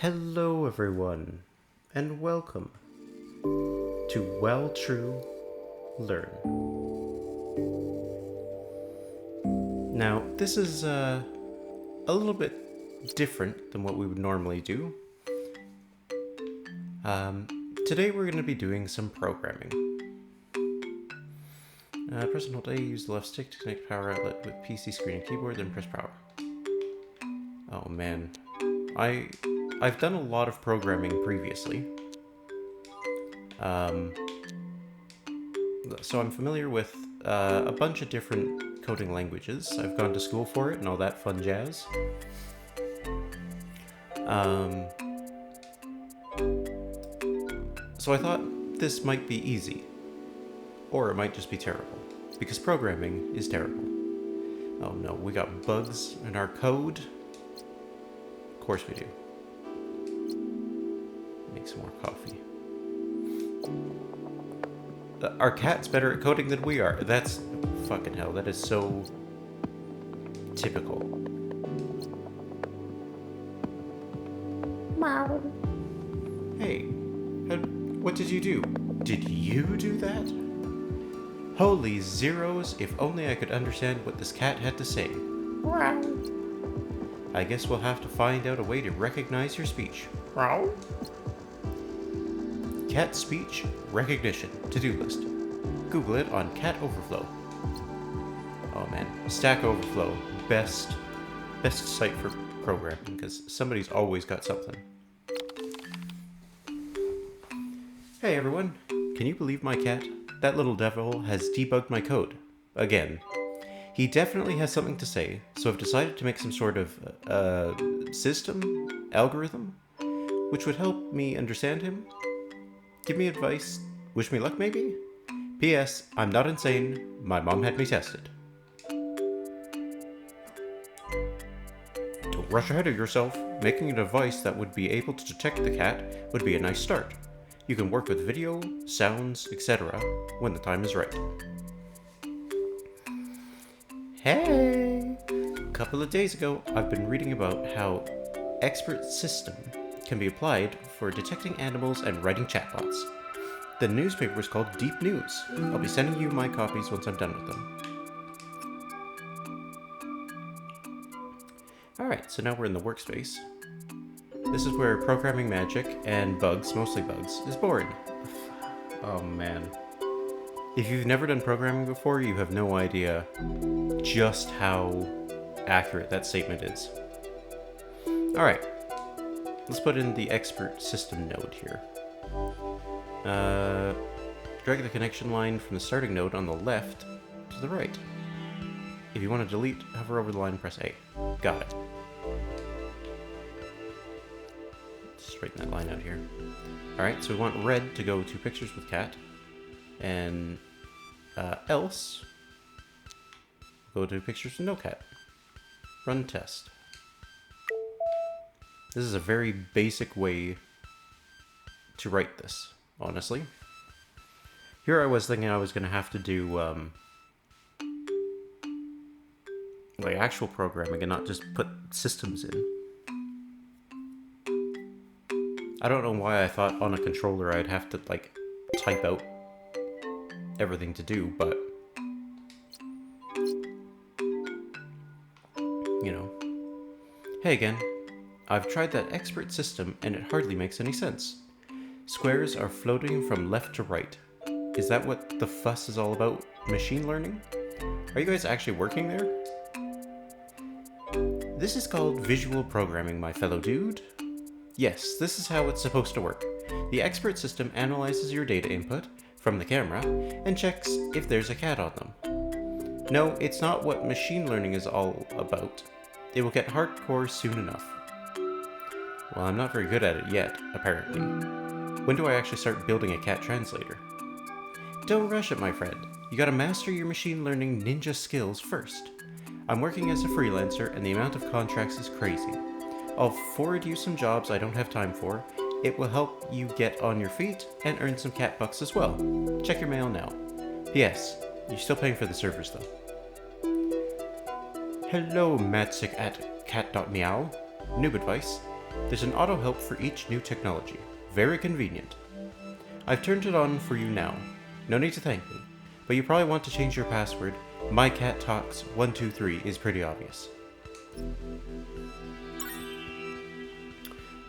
Hello everyone, and welcome to Well True Learn. Now, this is a little bit different than what we would normally do. Today we're going to be doing some programming. Press and hold A, use the left stick to connect power outlet with PC screen and keyboard, then press power. Oh man, I've done a lot of programming previously. So I'm familiar with a bunch of different coding languages. I've gone to school for it and all that fun jazz. So I thought this might be easy. Or it might just be terrible. Because programming is terrible. Oh no, we got bugs in our code? Of course we do. Make some more coffee. Our cat's better at coding than we are. That's fucking hell. That is so typical. Meow. Hey, what did you do? Did you do that? Holy zeros, if only I could understand what this cat had to say. Meow. I guess we'll have to find out a way to recognize your speech. Meow. Cat speech recognition to-do list. Google it on Cat Overflow. Oh man, Stack Overflow, best site for programming because somebody's always got something. Hey everyone, can you believe my cat? That little devil has debugged my code again. He definitely has something to say, so I've decided to make some sort of system, algorithm, which would help me understand him. Give me advice. Wish me luck, maybe? P.S. I'm not insane. My mom had me tested. Don't rush ahead of yourself. Making a device that would be able to detect the cat would be a nice start. You can work with video, sounds, etc. when the time is right. Hey! A couple of days ago, I've been reading about how expert system can be applied for detecting animals and writing chatbots. The newspaper is called Deep News. I'll be sending you my copies once I'm done with them. Alright, so now we're in the workspace. This is where programming magic and bugs, mostly bugs, is born. Oh man. If you've never done programming before, you have no idea just how accurate that statement is. Alright. Let's put in the expert system node here. Drag the connection line from the starting node on the left to the right. If you want to delete, hover over the line and press A. Got it. Straighten that line out here. Alright, so we want red to go to pictures with cat. And else, go to pictures with no cat. Run test. This is a very basic way to write this, honestly. Here I was thinking I was going to have to do like actual programming and not just put systems in. I don't know why I thought on a controller I'd have to like type out everything to do, but you know. Hey again. I've tried that expert system and it hardly makes any sense. Squares are floating from left to right. Is that what the fuss is all about? Machine learning? Are you guys actually working there? This is called visual programming, my fellow dude. Yes, this is how it's supposed to work. The expert system analyzes your data input from the camera and checks if there's a cat on them. No, it's not what machine learning is all about. It will get hardcore soon enough. Well, I'm not very good at it yet, apparently. When do I actually start building a cat translator? Don't rush it, my friend. You gotta master your machine learning ninja skills first. I'm working as a freelancer and the amount of contracts is crazy. I'll forward you some jobs I don't have time for. It will help you get on your feet and earn some cat bucks as well. Check your mail now. P.S. You're still paying for the servers though. Hello, Mattssick at cat.meow. Noob advice. There's an auto help for each new technology. Very convenient. I've turned it on for you now. No need to thank me, but you probably want to change your password. MyCatTalks123 is pretty obvious.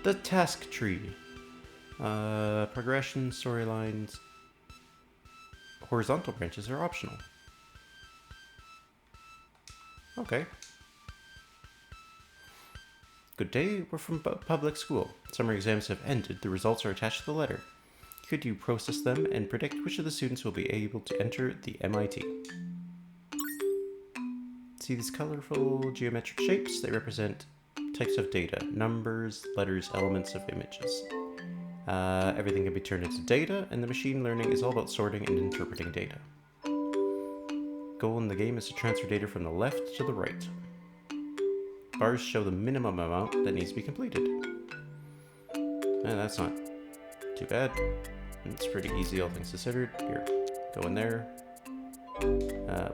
The task tree. Progression, storylines, horizontal branches are optional. Okay. Good day, we're from public school. Summer exams have ended, the results are attached to the letter. Could you process them and predict which of the students will be able to enter the MIT? See these colorful geometric shapes? They represent types of data, numbers, letters, elements of images. Everything can be turned into data, and the machine learning is all about sorting and interpreting data. Goal in the game is to transfer data from the left to the right. Bars show the minimum amount that needs to be completed. That's not too bad. It's pretty easy, all things considered. Here, go in there.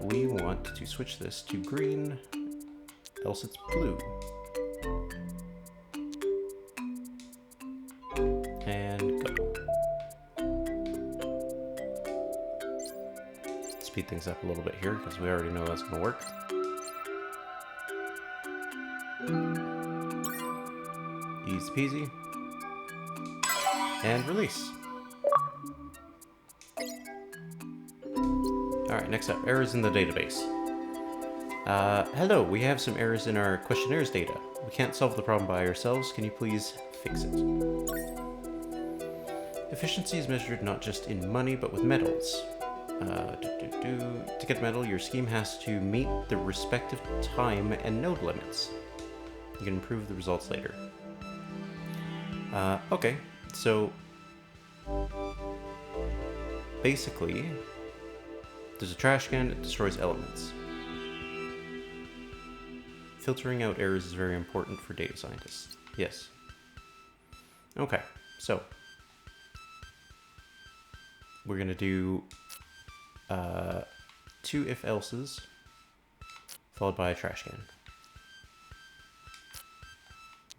We want to switch this to green, else it's blue. And go. Speed things up a little bit here, because we already know that's going to work. Easy peasy. And release. Alright, next up, errors in the database. Hello, we have some errors in our questionnaires data. We can't solve the problem by ourselves. Can you please fix it? Efficiency is measured not just in money, but with medals. To get a medal, your scheme has to meet the respective time and node limits. You can improve the results later. Okay, so basically, there's a trash can that destroys elements. Filtering out errors is very important for data scientists. Yes. Okay, so we're gonna do 2 if-elses followed by a trash can.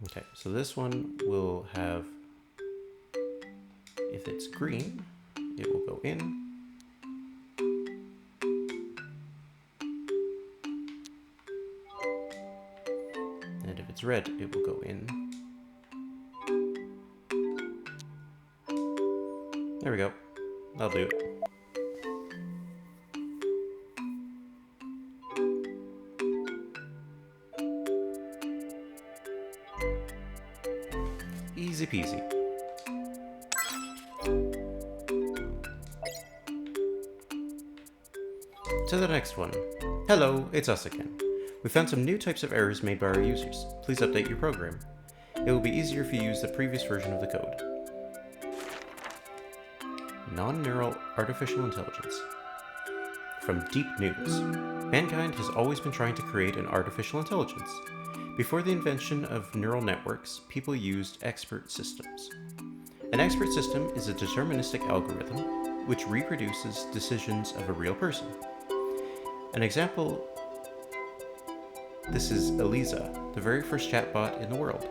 Okay, so this one will have, if it's green, it will go in. And if it's red, it will go in. There we go. That'll do it. Easy peasy. To the next one. Hello, it's us again. We found some new types of errors made by our users. Please update your program. It will be easier if you use the previous version of the code. Non-neural artificial intelligence. From Deep News. Mankind has always been trying to create an artificial intelligence. Before the invention of neural networks, people used expert systems. An expert system is a deterministic algorithm which reproduces decisions of a real person. An example, this is Eliza, the very first chatbot in the world.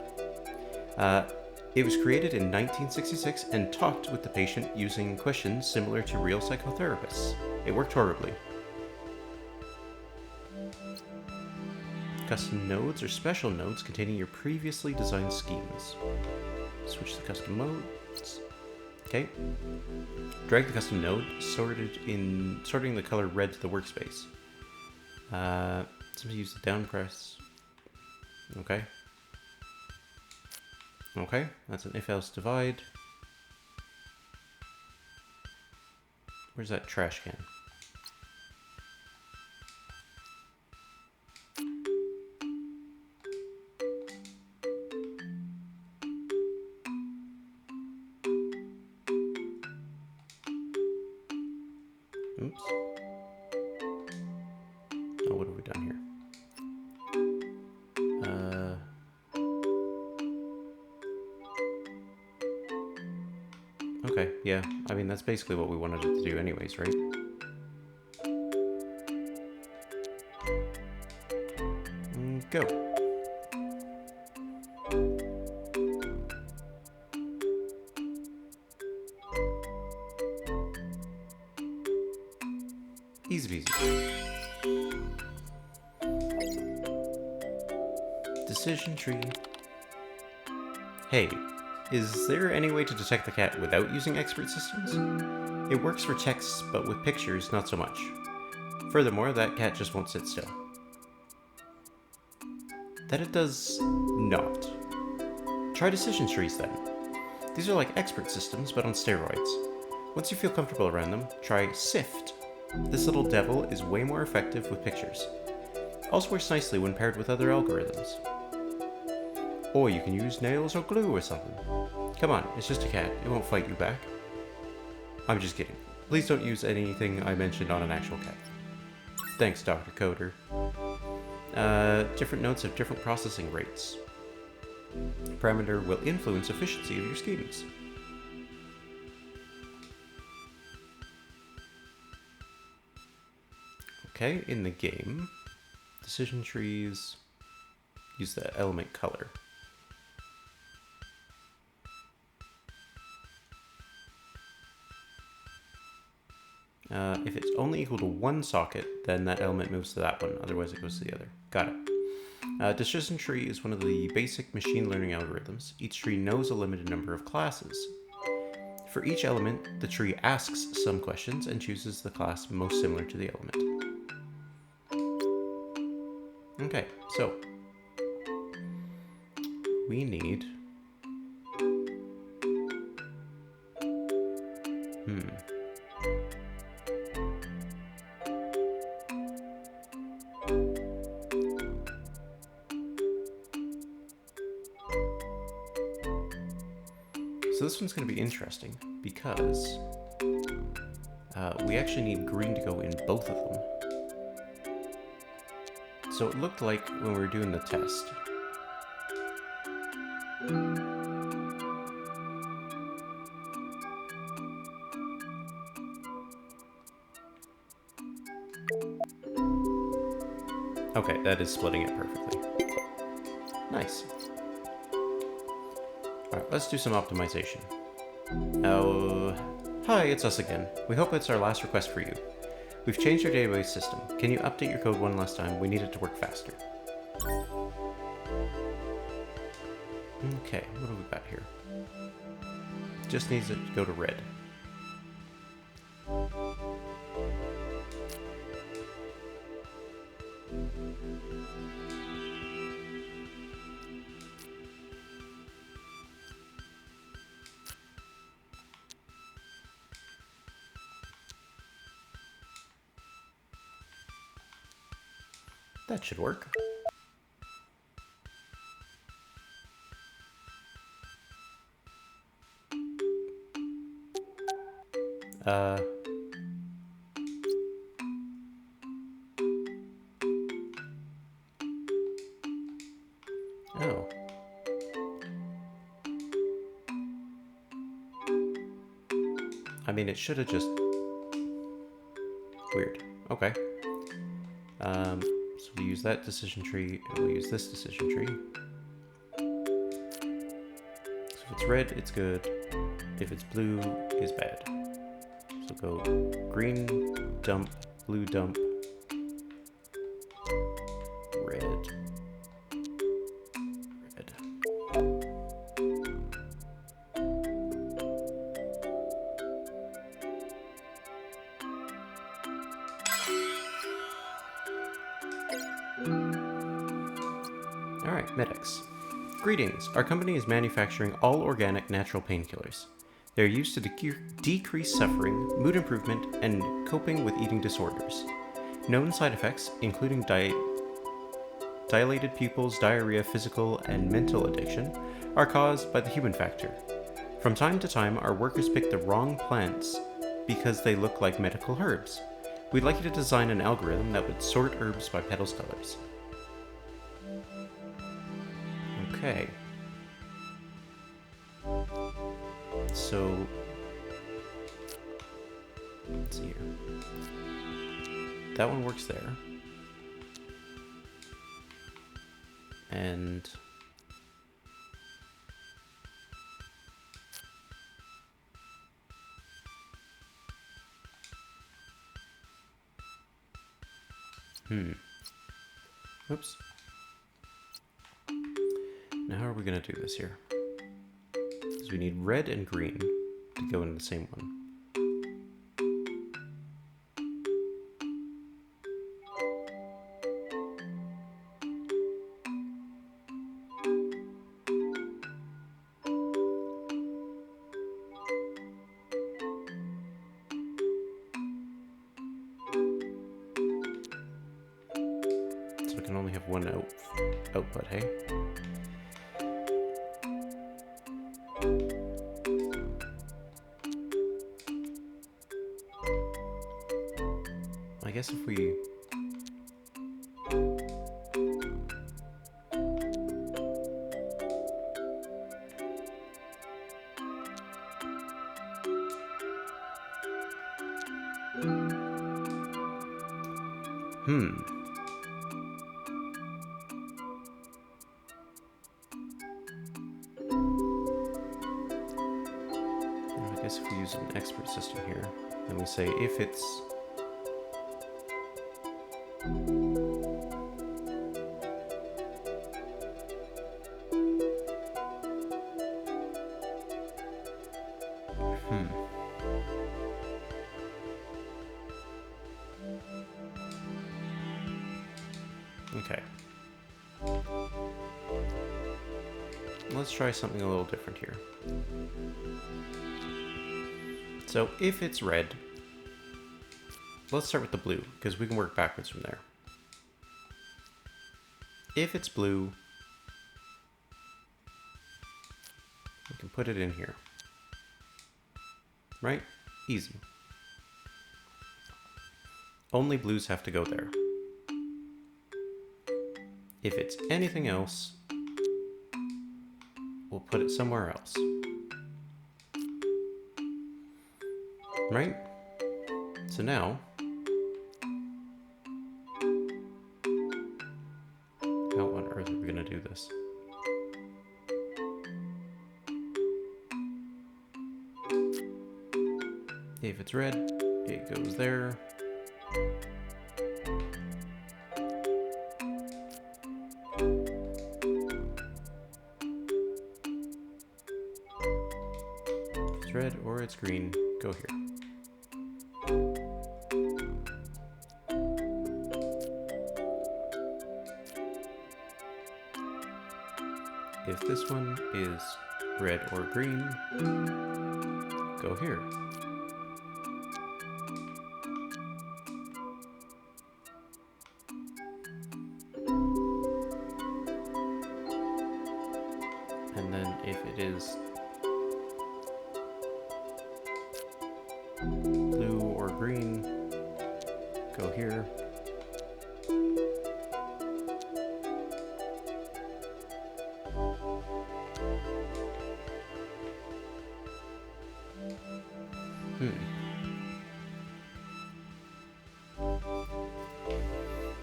It was created in 1966 and talked with the patient using questions similar to real psychotherapists. It worked horribly. Custom nodes are special nodes containing your previously designed schemes. Switch the custom modes. Okay. Drag the custom node, sorting the color red to the workspace. Simply use the down press. Okay. Okay, that's an if-else divide. Where's that trash can? Oops. Oh, what have we done here? Okay, yeah. I mean, that's basically what we wanted it to do anyways, right? Go. Decision tree. Hey, is there any way to detect the cat without using expert systems? It works for texts, but with pictures, not so much. Furthermore, that cat just won't sit still. That it does not. Try decision trees then. These are like expert systems, but on steroids. Once you feel comfortable around them, try Sift. This little devil is way more effective with pictures. Also works nicely when paired with other algorithms. Or you can use nails or glue or something. Come on, it's just a cat. It won't fight you back. I'm just kidding. Please don't use anything I mentioned on an actual cat. Thanks, Dr. Coder. Different nodes have different processing rates. Parameter will influence efficiency of your schemes. Okay, in the game, decision trees use the element color. If it's only equal to one socket, then that element moves to that one, otherwise it goes to the other. Got it. Decision tree is one of the basic machine learning algorithms. Each tree knows a limited number of classes. For each element, the tree asks some questions and chooses the class most similar to the element. Okay, so we need So this one's going to be interesting because we actually need green to go in both of them. So it looked like when we were doing the test. Okay, that is splitting it perfectly. Nice. Alright, let's do some optimization. Hi, it's us again. We hope it's our last request for you. We've changed our database system. Can you update your code one last time? We need it to work faster. Okay, what do we got here? Just needs it to go to red. That should work. Oh. I mean, it should have just... Weird. Okay. So we use that decision tree, and we'll use this decision tree. So if it's red, it's good. If it's blue, it's bad. So go green, dump, blue, dump, red, red. Alright, medics. Greetings. Our company is manufacturing all organic natural painkillers. They're used to decrease suffering, mood improvement, and coping with eating disorders. Known side effects, including dilated pupils, diarrhea, physical, and mental addiction, are caused by the human factor. From time to time, our workers pick the wrong plants because they look like medical herbs. We'd like you to design an algorithm that would sort herbs by petals colors. Okay. So, let's see here. That one works there. And oops. Now how are we going to do this here? Because we need red and green to go in the same one. So we can only have one output, hey? I guess if we... I guess if we use an expert system here, and we say if it's... Okay. Let's try something a little different here. So if it's red, let's start with the blue, because we can work backwards from there. If it's blue, we can put it in here. Right? Easy. Only blues have to go there. If it's anything else, we'll put it somewhere else. Right? So now, how on earth are we going to do this? If it's red, it goes there. If it's red or it's green, go here. If this one is red or green, go here. And then if it is blue or green, go here.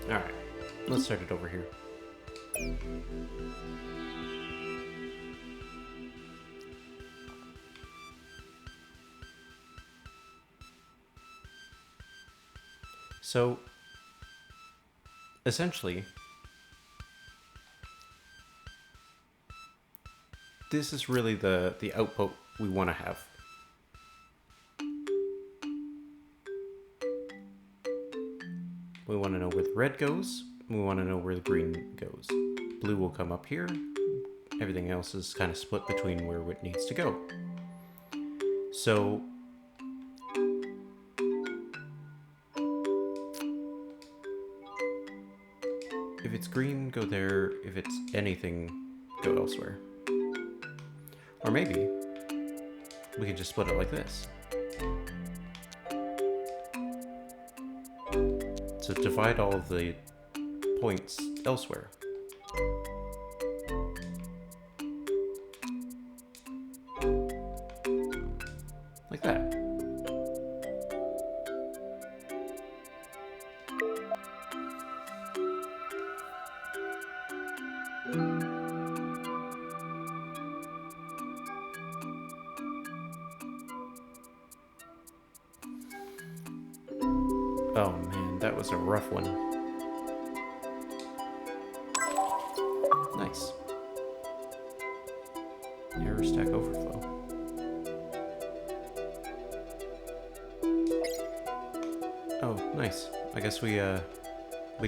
Alright, let's start it over here. So, essentially, this is really the output we want to have. We want to know where the red goes, we want to know where the green goes. Blue will come up here, everything else is kind of split between where it needs to go. So, if it's green, go there. If it's anything, go elsewhere. Or maybe we can just split it like this. So divide all of the points elsewhere. Like that. Oh man, that was a rough one. Nice. Error stack overflow. Oh, nice. I guess we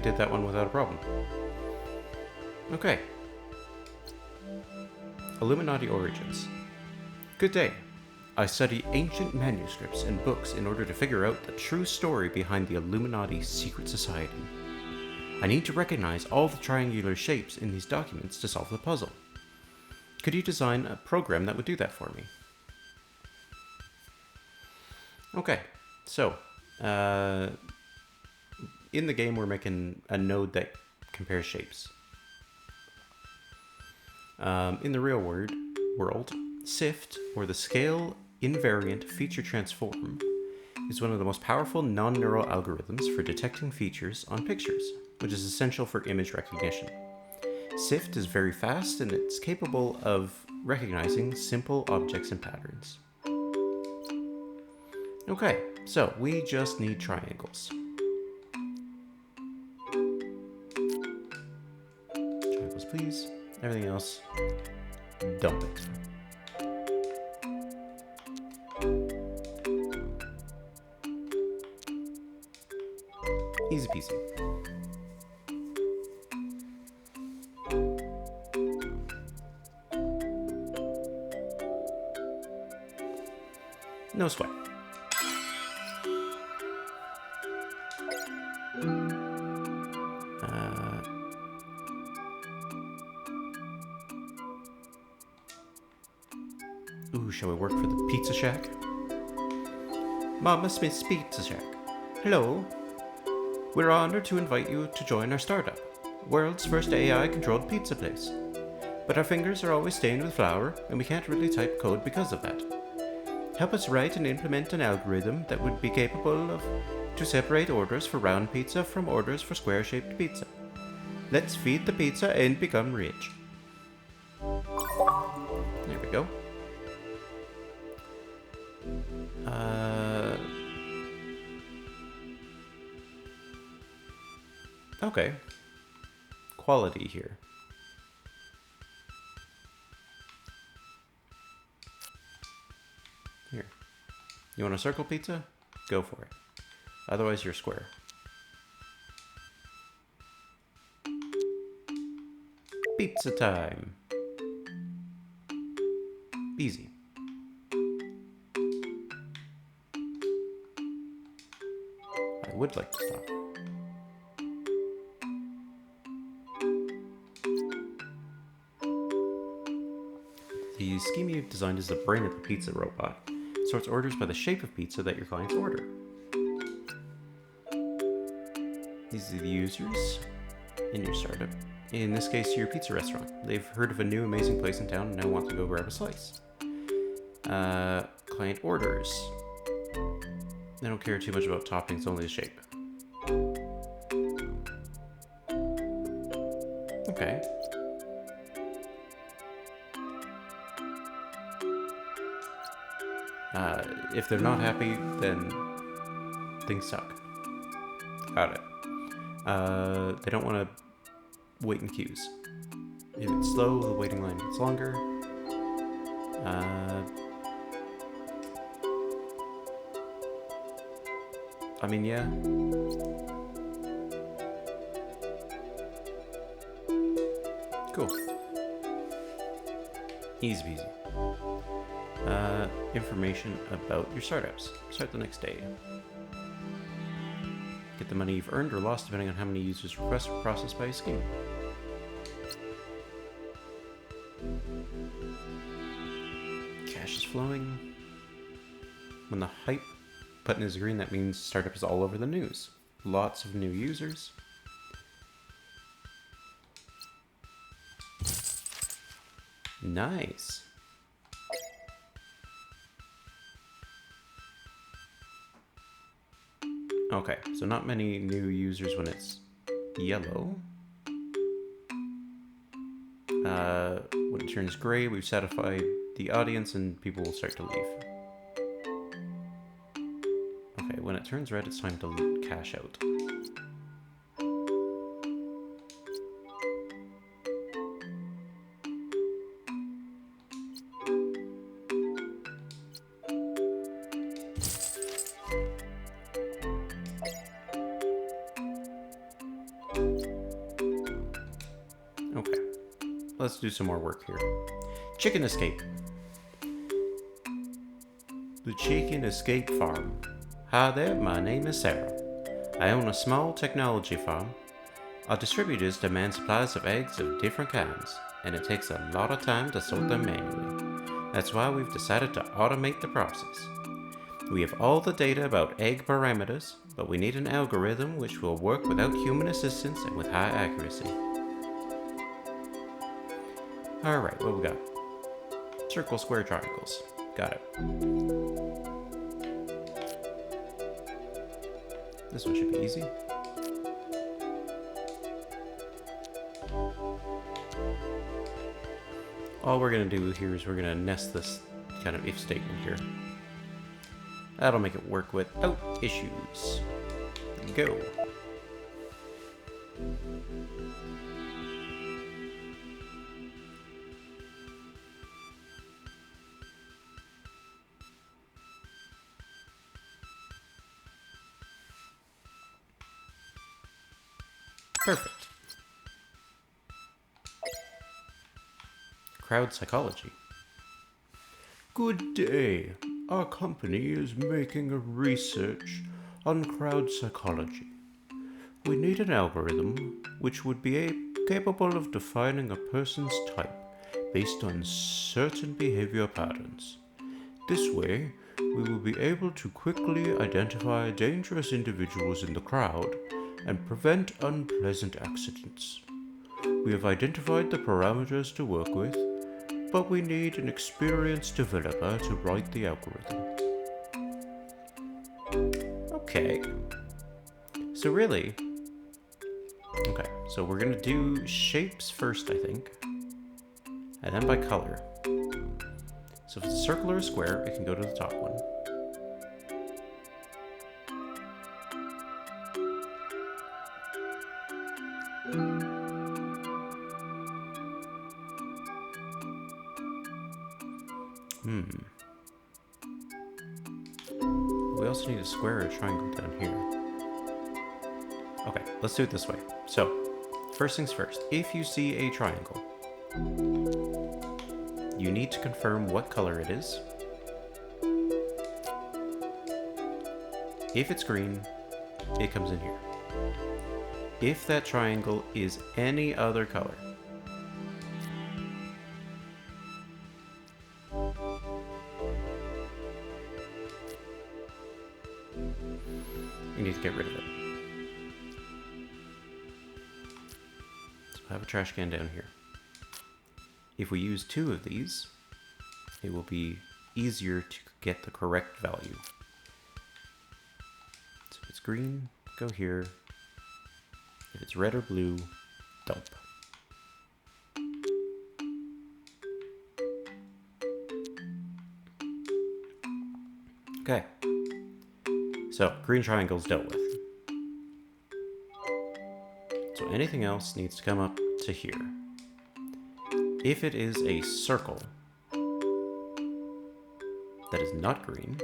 did that one without a problem. Okay. Illuminati origins. Good day. I study ancient manuscripts and books in order to figure out the true story behind the Illuminati secret society. I need to recognize all the triangular shapes in these documents to solve the puzzle. Could you design a program that would do that for me? Okay, so, in the game we're making a node that compares shapes. In the real world, SIFT, or the Scale Invariant Feature Transform, is one of the most powerful non-neural algorithms for detecting features on pictures, which is essential for image recognition. SIFT is very fast and it's capable of recognizing simple objects and patterns. Okay, so we just need triangles. Triangles, please. Everything else, dump it. Easy peasy. No sweat. Ooh, shall we work for the Pizza Shack? Mama Smith's Pizza Shack. Hello. We're honored to invite you to join our startup, world's first AI-controlled pizza place. But our fingers are always stained with flour, and we can't really type code because of that. Help us write and implement an algorithm that would be capable to separate orders for round pizza from orders for square-shaped pizza. Let's feed the pizza and become rich. There we go. Okay. Quality here. Here. You want a circle pizza? Go for it. Otherwise, you're square. Pizza time. Easy. I would like to stop. The scheme you've designed is the brain of the pizza robot. It sorts orders by the shape of pizza that your clients order. These are the users in your startup. In this case, your pizza restaurant. They've heard of a new amazing place in town and now want to go grab a slice. Client orders. They don't care too much about toppings, only the shape. Okay. If they're not happy, then things suck. Got it. They don't want to wait in queues. If it's slow, the waiting line gets longer. I mean, yeah. Cool. Easy peasy. Information about your startups. Start the next day. Get the money you've earned or lost depending on how many users' requests were processed by a scheme. Cash is flowing. When the hype button is green, that means startup is all over the news. Lots of new users. Nice. Okay, so not many new users when it's yellow. When it turns gray, we've satisfied the audience and people will start to leave. Okay, when it turns red, it's time to cash out. Okay, let's do some more work here. Chicken escape. The Chicken Escape Farm. Hi there, my name is Sarah. I own a small technology farm. Our distributors demand supplies of eggs of different kinds, and it takes a lot of time to sort them manually. That's why we've decided to automate the process. We have all the data about egg parameters, but we need an algorithm which will work without human assistance and with high accuracy. Alright, what we got? Circle, square, triangles. Got it. This one should be easy. All we're going to do here is we're going to nest this kind of if statement here. That'll make it work without issues. Go. Perfect. Crowd psychology. Good day. Our company is making a research on crowd psychology. We need an algorithm which would be capable of defining a person's type based on certain behavior patterns. This way, we will be able to quickly identify dangerous individuals in the crowd and prevent unpleasant accidents. We have identified the parameters to work with, but we need an experienced developer to write the algorithm. Okay. So really... Okay, so we're gonna do shapes first, I think. And then by color. So if it's a circle or a square, it can go to the top one. We also need a square or a triangle down here. Okay, let's do it this way. So, first things first, if you see a triangle, you need to confirm what color it is. If it's green, it comes in here. If that triangle is any other color, you need to get rid of it. So I have a trash can down here. If we use 2 of these, it will be easier to get the correct value. So if it's green, go here. If it's red or blue, dump. Okay. So, green triangle's dealt with. So anything else needs to come up to here. If it is a circle that is not green,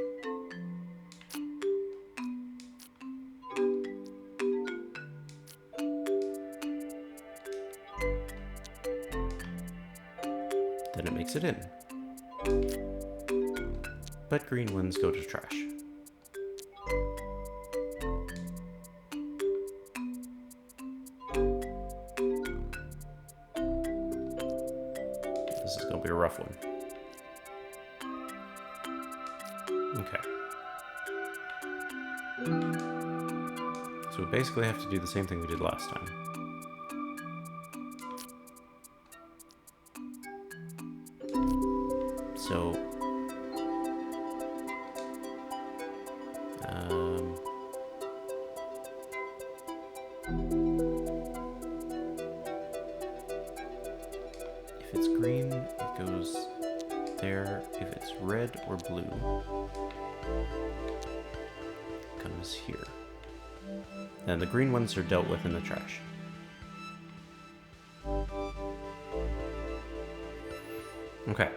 then it makes it in. But green ones go to trash. This is going to be a rough one. Okay. So we basically have to do the same thing we did last time. So, if it's green, it goes there. If it's red or blue, it comes here. And the green ones are dealt with in the trash. Okay.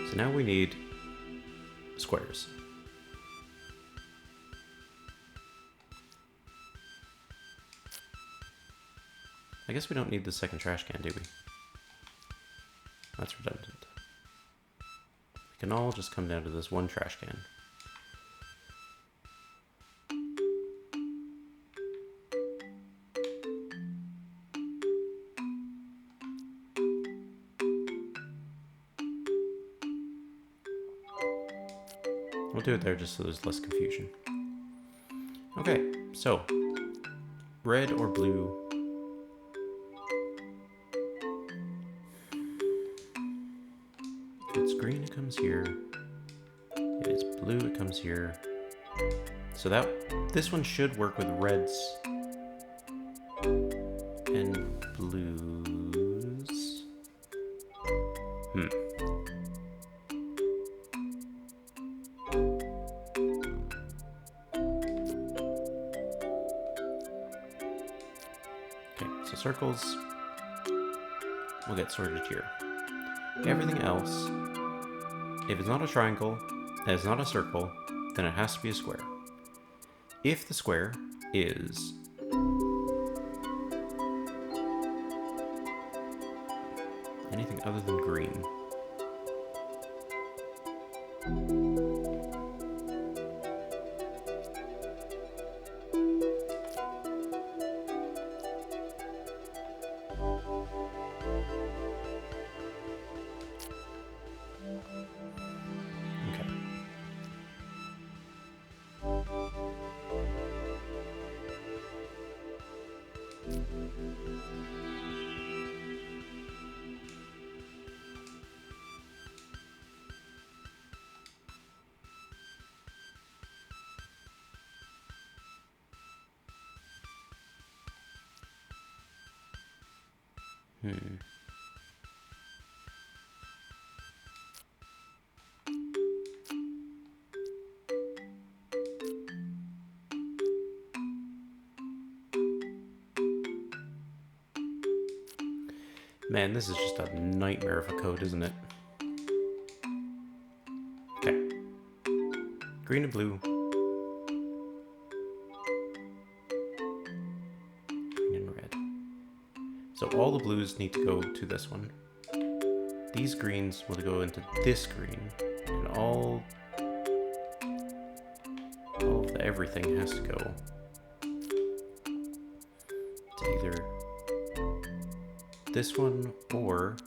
So now we need squares. I guess we don't need the second trash can, do we? That's redundant. We can all just come down to this one trash can. We'll do it there just so there's less confusion. Okay, so red or blue? If it's green, it comes here. If it's blue, it comes here. So this one should work with reds and blues. Okay, so circles will get sorted here. Everything else, if it's not a triangle and it's not a circle, then it has to be a square. If the square is anything other than green, Man, this is just a nightmare of a code, isn't it? Okay. Green and blue. Green and red. So all the blues need to go to this one. These greens will go into this green. And all of the everything has to go to either this one or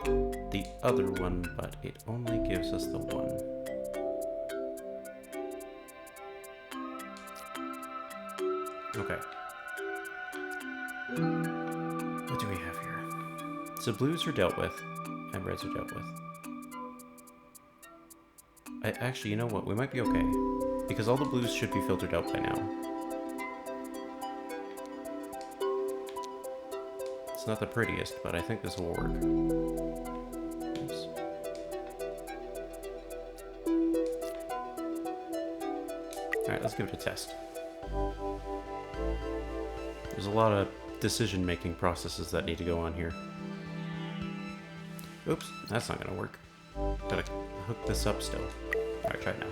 the other one, but it only gives us the one. Okay. What do we have here? So blues are dealt with, and reds are dealt with. Actually, you know what? We might be okay, because all the blues should be filtered out by now. Not the prettiest, but I think this will work. Oops. Alright, let's give it a test. There's a lot of decision-making processes that need to go on here. Oops, that's not gonna work. Gotta hook this up still. Alright, try it now.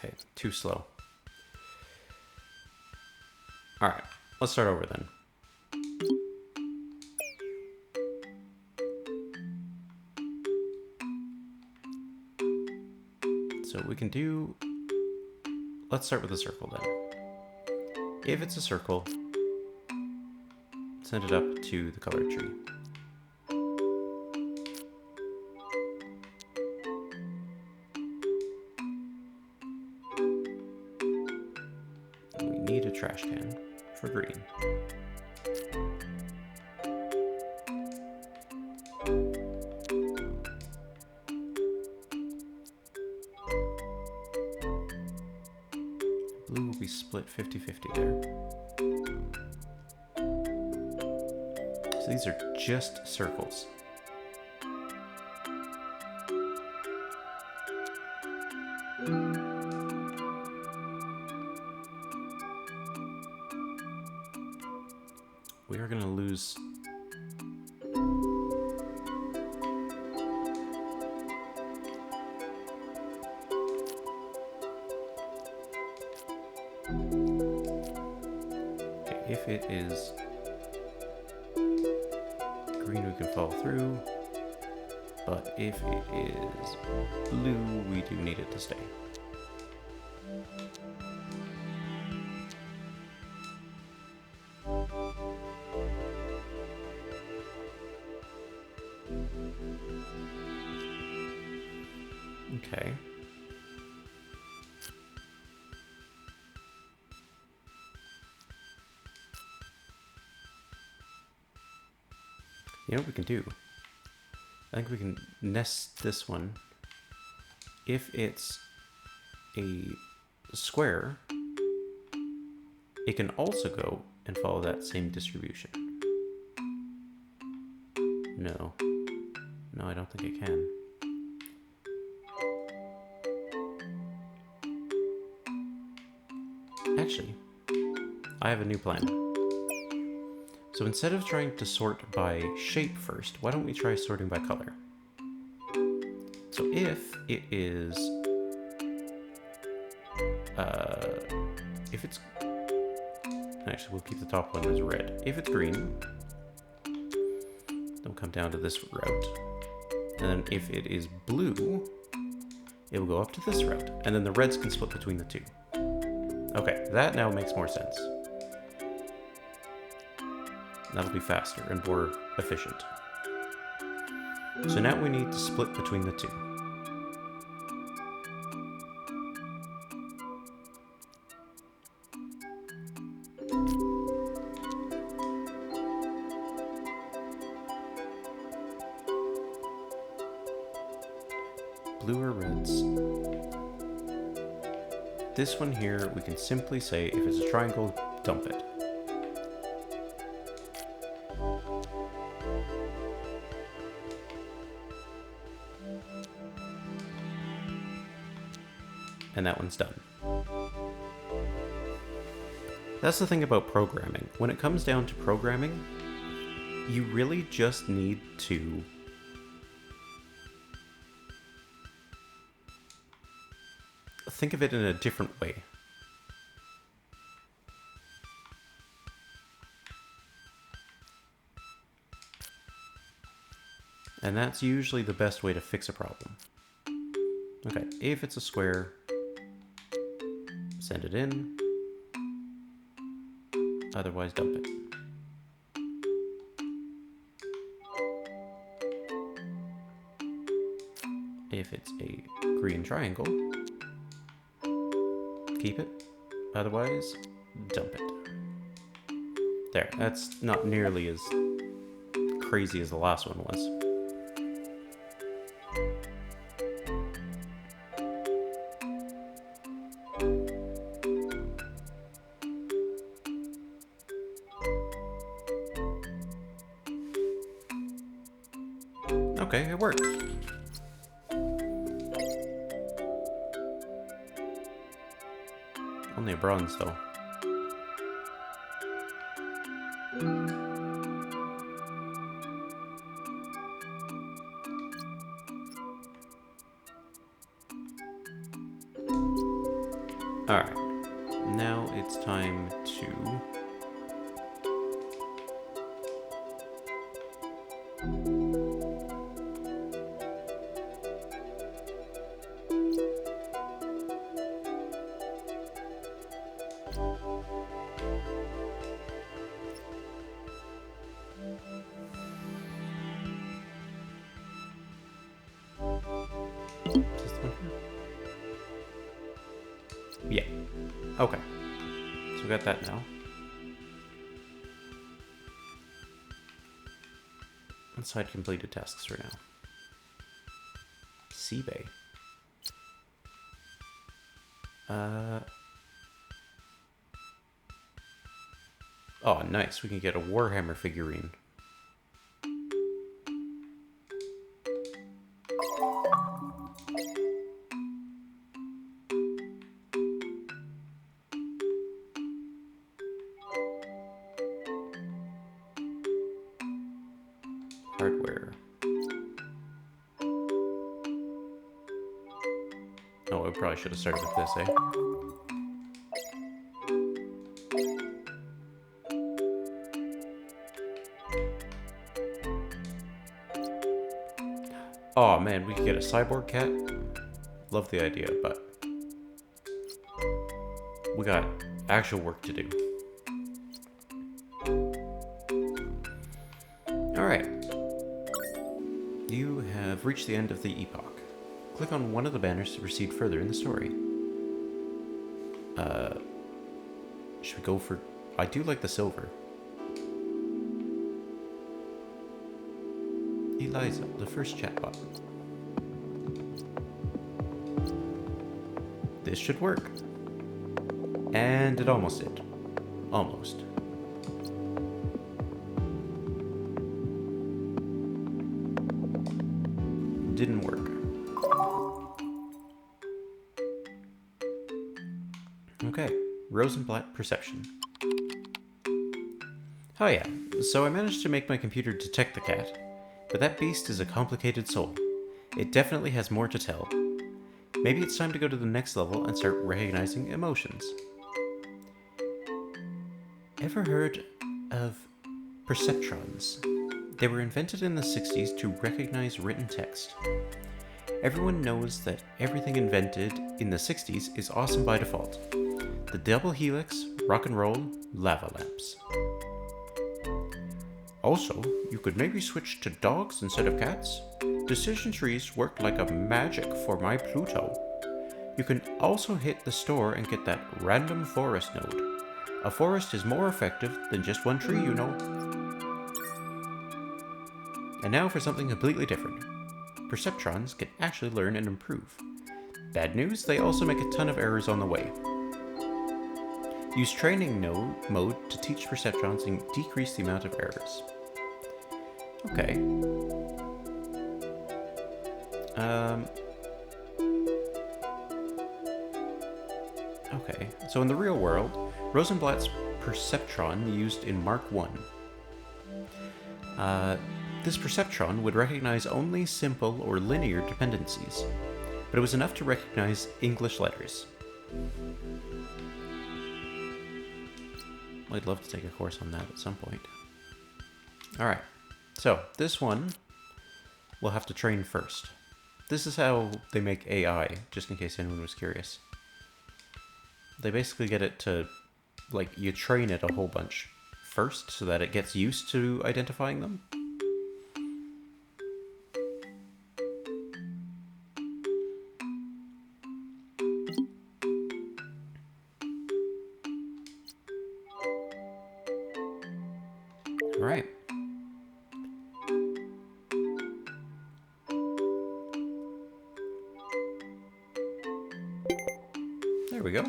Okay, too slow. Alright, let's start over then. So we can do... Let's start with a circle then. If it's a circle, send it up to the color tree. Need a trash can for green. Blue will be split 50-50 there. So these are just circles. we are going to lose... Okay, if it is green, we can follow through. But if it is blue, we do need it to stay. Okay. You know what we can do? I think we can nest this one. If it's a square, it can also go and follow that same distribution. No. No, I don't think it can. Actually, I have a new plan. So instead of trying to sort by shape first, why don't we try sorting by color? So if it is... if it's... Actually, we'll keep the top one as red. If it's green, then we'll come down to this route. And then if it is blue, it will go up to this route. And then the reds can split between the two. Okay, that now makes more sense. That'll be faster and more efficient. So now we need to split between the two. Blue or reds. This one here, we can simply say, if it's a triangle, dump it. And that one's done. That's the thing about programming. When it comes down to programming, you really just need to think of it in a different way. And that's usually the best way to fix a problem. Okay, if it's a square, send it in. Otherwise, dump it. If it's a green triangle, keep it. Otherwise, dump it. There, that's not nearly as crazy as the last one was. Okay, it worked. Only a bronze, though. Alright. Now it's time to... Yeah. Okay. So we got that now. Inside completed tasks for now. Seabay. Oh, nice. We can get a Warhammer figurine. hardware. Oh, I probably should have started with this, eh? Oh man, we could get a cyborg cat. Love the idea, but we got actual work to do. Alright. You have reached the end of the epoch. Click on one of the banners to proceed further in the story. Should we go for... I do like the silver. Eliza, the first chatbot. This should work. And it almost did. Almost. Didn't work. Okay, Rosenblatt perception. Oh yeah, so I managed to make my computer detect the cat, but that beast is a complicated soul. It definitely has more to tell. Maybe it's time to go to the next level and start recognizing emotions. Ever heard of perceptrons? They were invented in the 60s to recognize written text. Everyone knows that everything invented in the 60s is awesome by default. The double helix, rock and roll, lava lamps. Also, you could maybe switch to dogs instead of cats. Decision trees work like a magic for my Pluto. You can also hit the store and get that random forest node. A forest is more effective than just one tree, you know. And now for something completely different. Perceptrons can actually learn and improve. Bad news, they also make a ton of errors on the way. Use training mode to teach perceptrons and decrease the amount of errors. Okay. Okay, so in the real world, Rosenblatt's perceptron used in Mark 1. This perceptron would recognize only simple or linear dependencies, but it was enough to recognize English letters. I'd love to take a course on that at some point. Alright, so this one we'll have to train first. This is how they make AI, just in case anyone was curious. They basically get it to, like, you train it a whole bunch first so that it gets used to identifying them. Alright. There we go.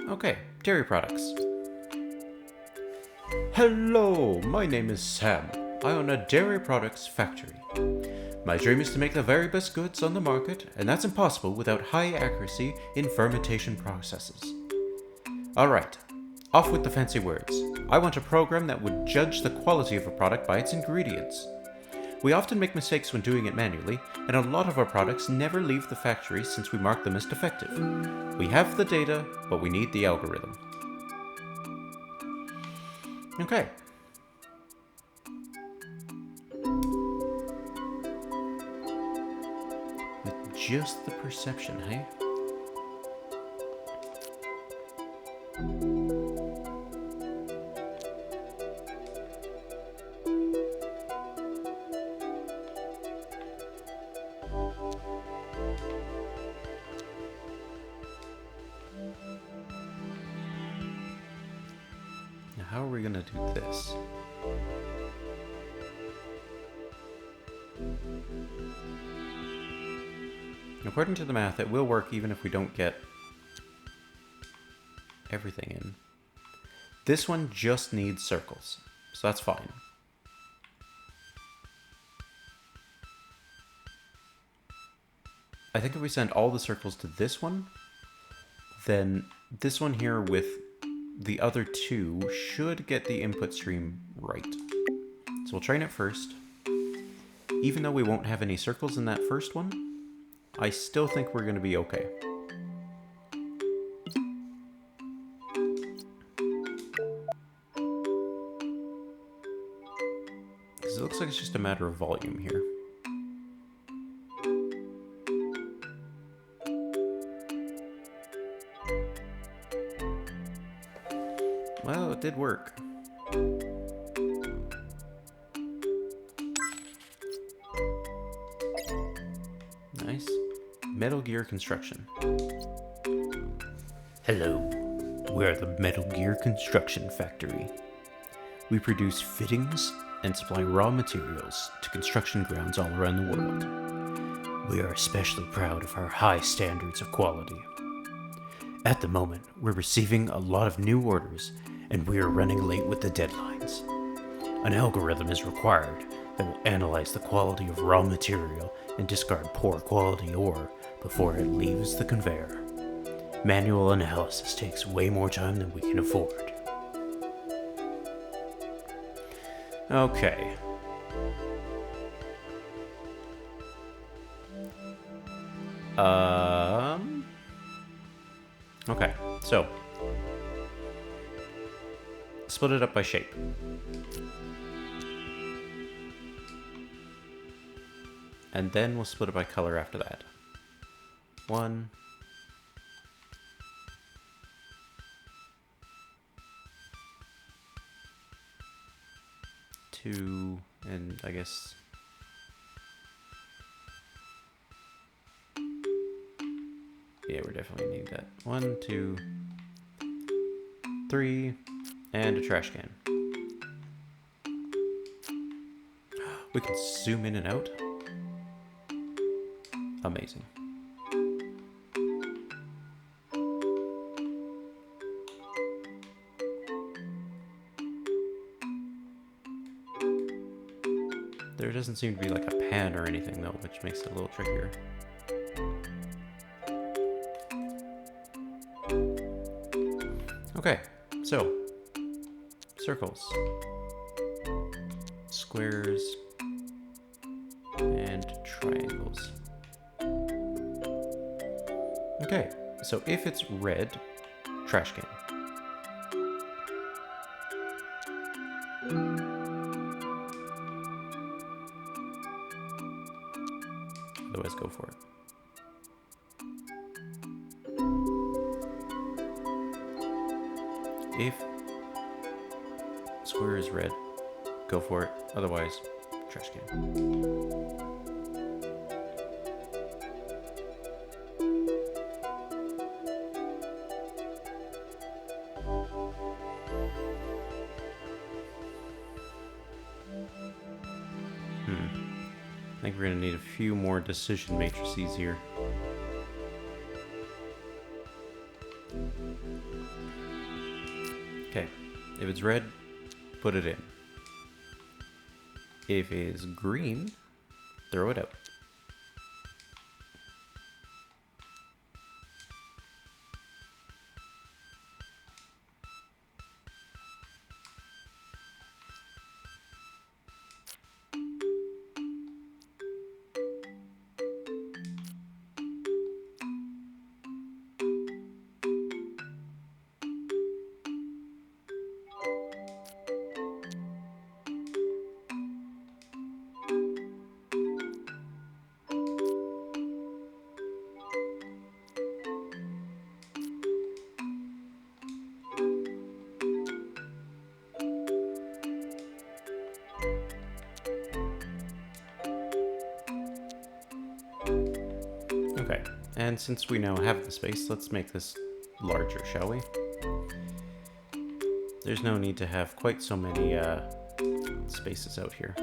Okay, dairy products. Hello, my name is Sam. I own a dairy products factory. My dream is to make the very best goods on the market, and that's impossible without high accuracy in fermentation processes. Alright, off with the fancy words. I want a program that would judge the quality of a product by its ingredients. We often make mistakes when doing it manually, and a lot of our products never leave the factory since we mark them as defective. We have the data, but we need the algorithm. Okay. With just the perception, hey? Now, how are we gonna do this? According to the math, it will work even if we don't get everything in. This one just needs circles, so that's fine. I think if we send all the circles to this one, then this one here with the other two should get the input stream right. So we'll train it first. Even though we won't have any circles in that first one, I still think we're going to be okay. Because it looks like it's just a matter of volume here. Well, it did work. Nice. Metal Gear Construction. Hello. We're the Metal Gear Construction Factory. We produce fittings and supply raw materials to construction grounds all around the world. We are especially proud of our high standards of quality. At the moment, we're receiving a lot of new orders, and we are running late with the deadlines. An algorithm is required that will analyze the quality of raw material and discard poor quality ore before it leaves the conveyor. Manual analysis takes way more time than we can afford. Okay. Okay, so split it up by shape. And then we'll split it by color after that. 1, 2, and I guess yeah, we're definitely need that. 1, 2, 3, and a trash can. We can zoom in and out. Amazing. There doesn't seem to be like a pan or anything though, which makes it a little trickier. Okay, so circles, squares, and triangles. Okay, so if it's red, trash can. Otherwise, go for it. If square is red, go for it. Otherwise, trash can. I think we're going to need a few more decision matrices here. Okay, if it's red, put it in. If it's green, throw it out. Okay, and since we now have the space, let's make this larger, shall we? There's no need to have quite so many spaces out here.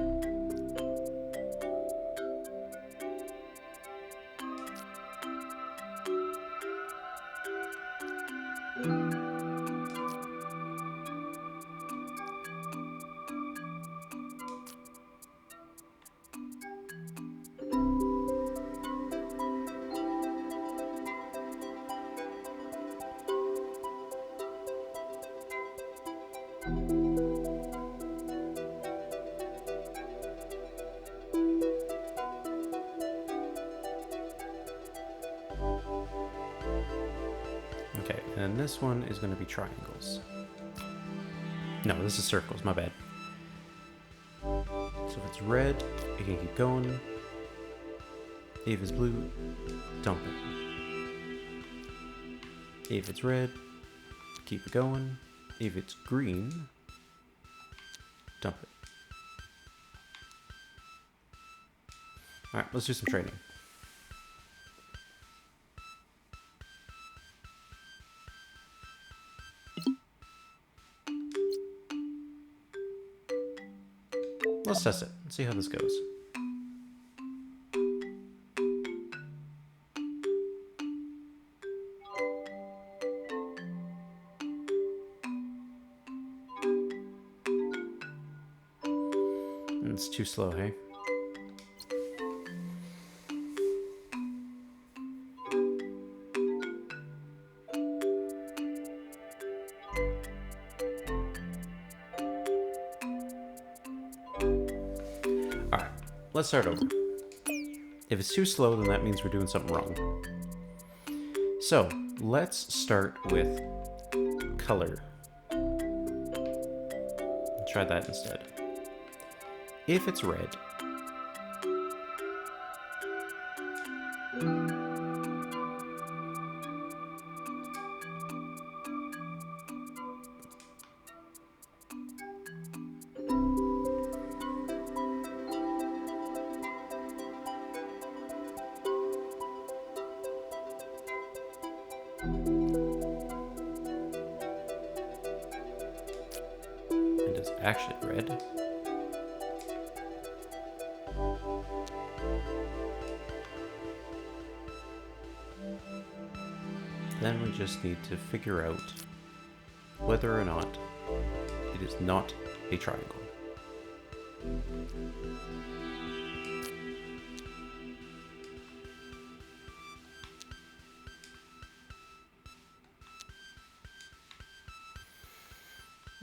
Okay, and this one is going to be triangles. No, this is circles, my bad. So if it's red, it can keep going. If it's blue, dump it. If it's red, keep it going. If it's green, dump it. Alright, let's do some training. Let's test it and see how this goes. It's too slow, hey? Alright, let's start over. If it's too slow, then that means we're doing something wrong. So, let's start with color. Try that instead. If it's red, it is actually red. Then we just need to figure out whether or not it is not a triangle.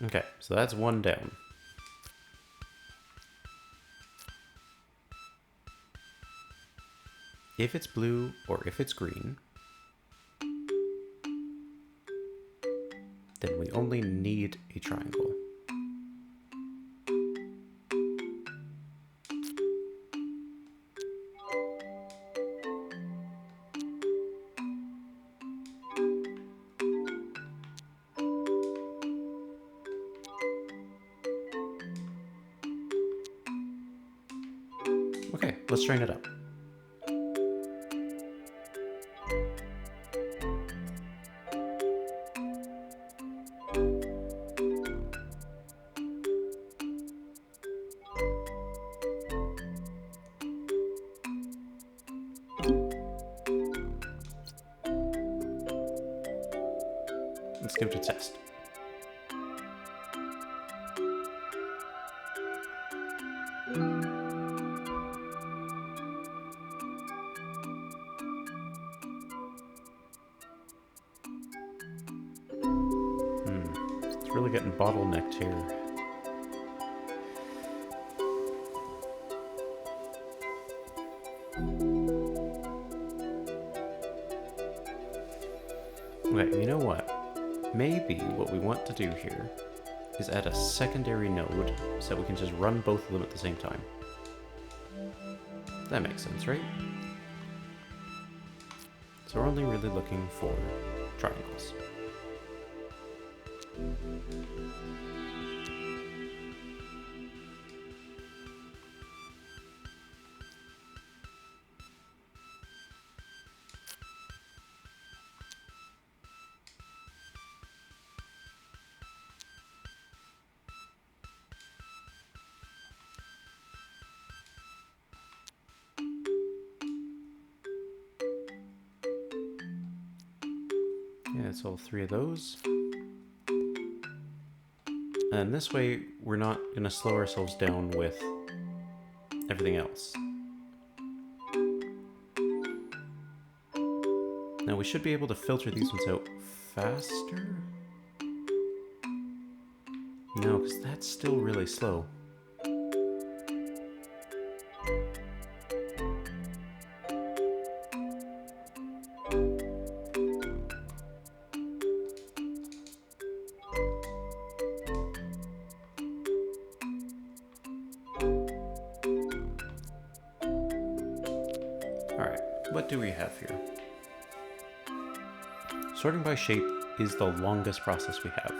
Okay, so that's one down. If it's blue or if it's green, then we only need a triangle. Okay, let's train it up. Let's give it a test. It's really getting bottlenecked here. Okay, you know what? Maybe what we want to do here is add a secondary node so that we can just run both of them at the same time. That makes sense, right? So we're only really looking for triangles. Yeah, it's all three of those. And this way, we're not going to slow ourselves down with everything else. Now we should be able to filter these ones out faster. No, because that's still really slow. what do we have here? Sorting by shape is the longest process we have.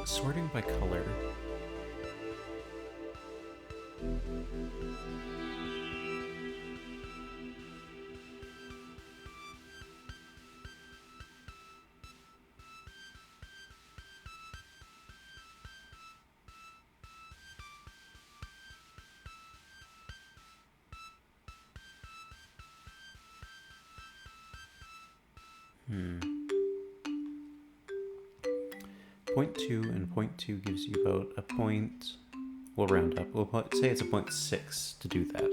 Sorting by color. Point 2 and 0.2 gives you about a point. We'll round up. We'll say it's a 0.6 to do that.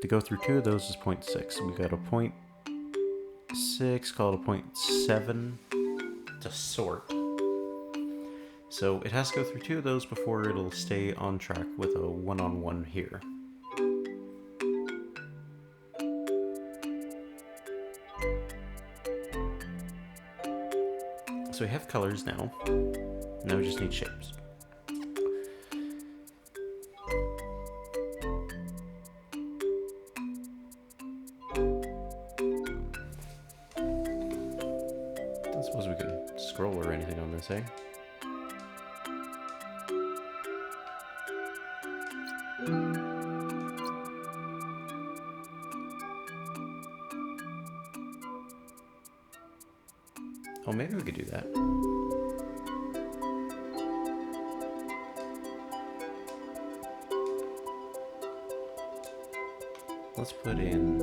To go through two of those is 0.6. We got a 0.6, call it a 0.7 to sort. So it has to go through two of those before it'll stay on track with a one-on-one here. So we have colors now. Now we just need shapes. I suppose we can scroll or anything on this, eh? Oh, maybe we could do that. Let's put in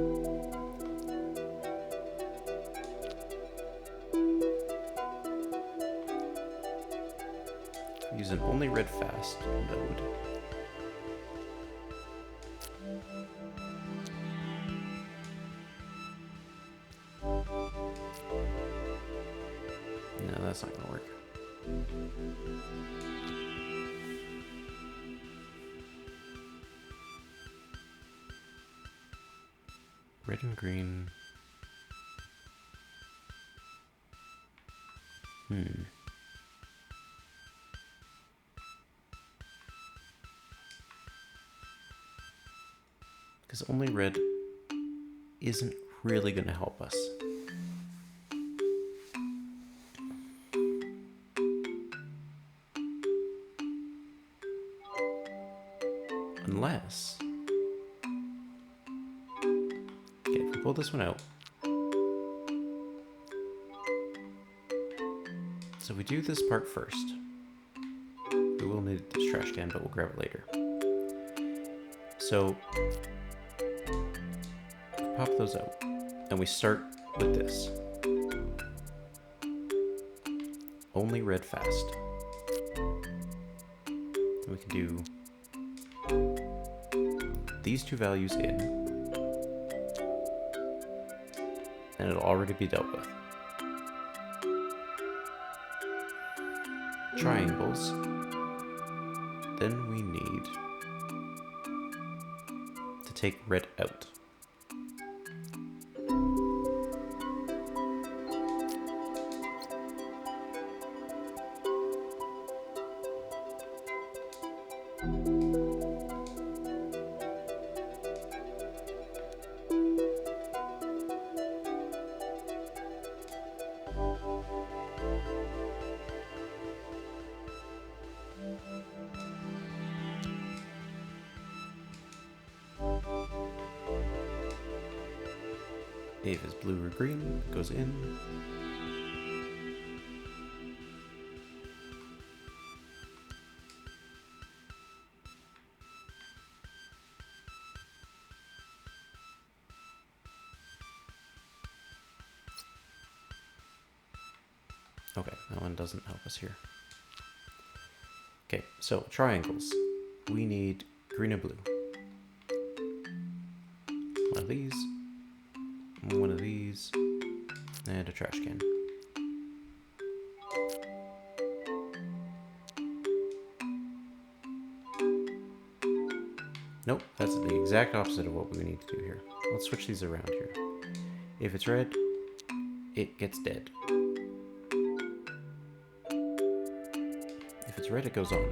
use an only read fast node. No, that's not gonna work. Red and green. Because only red isn't really going to help us. Unless... Okay, if we pull this one out. So we do this part first. We will need this trash can, but we'll grab it later. So... pop those out, and we start with this. Only read fast. And we can do these two values in, and it'll already be dealt with. Triangles. Then we need to take red out. If it's blue or green, it goes in. Okay, that one doesn't help us here. Okay, so triangles. We need green and blue. One of these, and a trash can. Nope, that's the exact opposite of what we need to do here. Let's switch these around here. If it's red, it gets dead. If it's red, it goes on.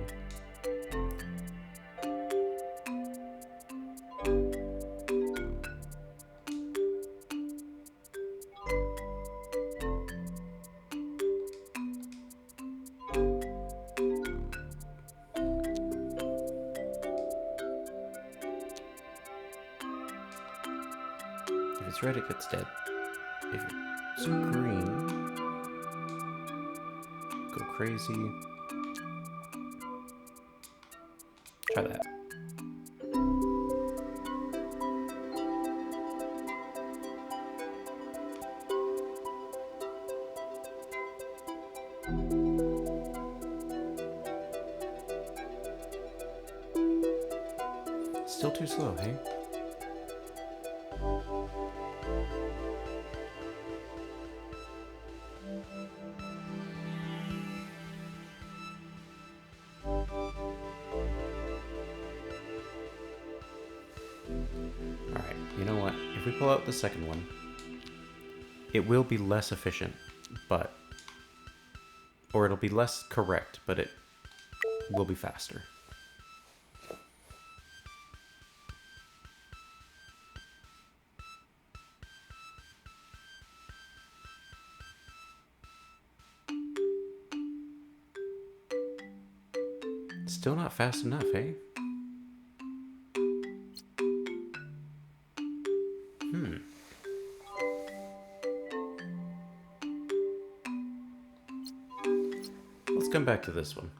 If it's red, it gets dead. If it's green, go crazy. Try that. Still too slow, hey? Alright, you know what? If we pull out the second one, it will be less efficient, but... or it'll be less correct, but it will be faster. Still not fast enough, eh? Let's come back to this one.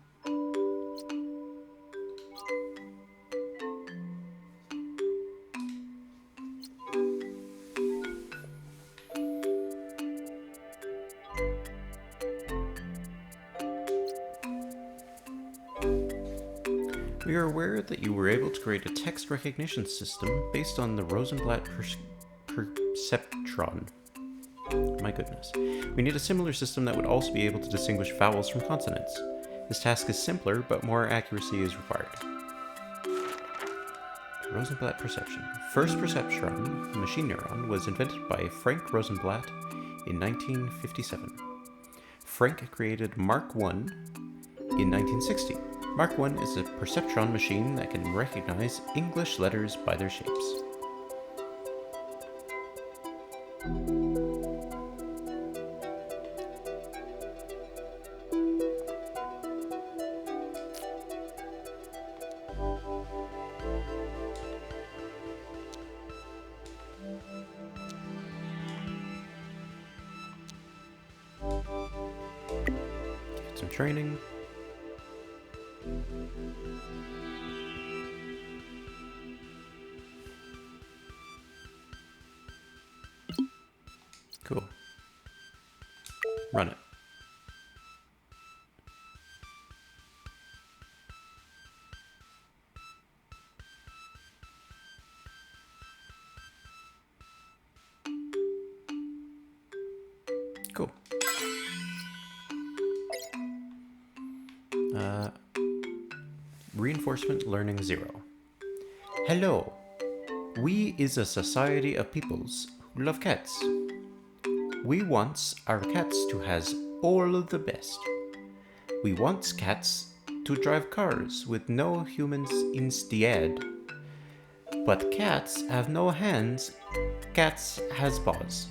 We are aware that you were able to create a text recognition system based on the Rosenblatt perceptron. My goodness. We need a similar system that would also be able to distinguish vowels from consonants. This task is simpler, but more accuracy is required. Rosenblatt perception. First perceptron, machine neuron, was invented by Frank Rosenblatt in 1957. Frank created Mark I in 1960. Mark I is a perceptron machine that can recognize English letters by their shapes. Get some training. Cool. Run it. Cool. Reinforcement Learning 0. Hello. We is a society of peoples who love cats. We wants our cats to has all of the best. We wants cats to drive cars with no humans instead. But cats have no hands, cats has paws.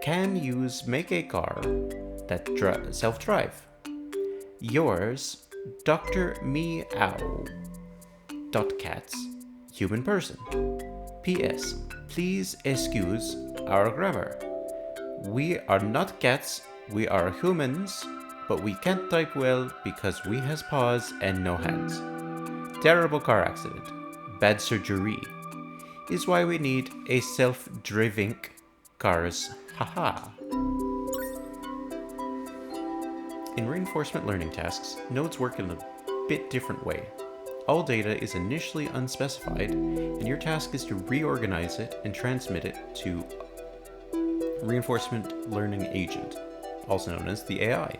Can use make a car that self-drive. Yours, Dr. Meow. Cats, human person. P.S. Please excuse our grammar. We are not cats, we are humans, but we can't type well because we has paws and no hands. Terrible car accident, bad surgery, is why we need a self-driving cars, haha. In reinforcement learning tasks, nodes work in the bit different way. All data is initially unspecified, and your task is to reorganize it and transmit it to Reinforcement Learning Agent, also known as the AI.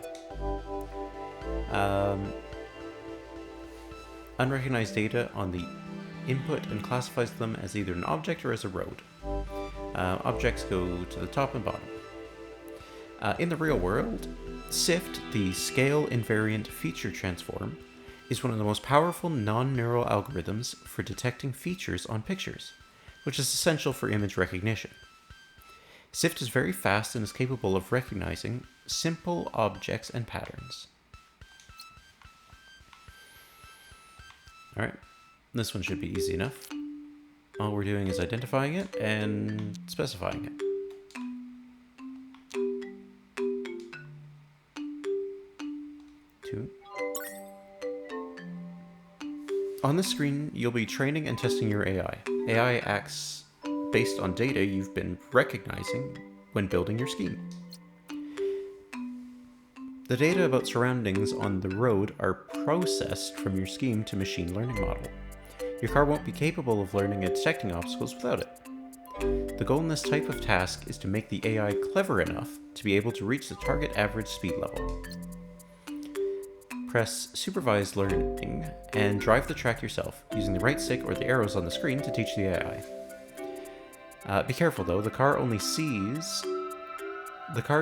Unrecognized data on the input and classifies them as either an object or as a road. Objects go to the top and bottom. In the real world, SIFT, the Scale Invariant Feature Transform, is one of the most powerful non-neural algorithms for detecting features on pictures, which is essential for image recognition. SIFT is very fast and is capable of recognizing simple objects and patterns. Alright, this one should be easy enough. All we're doing is identifying it and specifying it. On the screen, you'll be training and testing your AI. AI acts based on data you've been recognizing when building your scheme. The data about surroundings on the road are processed from your scheme to machine learning model. Your car won't be capable of learning and detecting obstacles without it. The goal in this type of task is to make the AI clever enough to be able to reach the target average speed level. Press Supervised Learning and drive the track yourself, using the right stick or the arrows on the screen to teach the AI. Be careful though, the car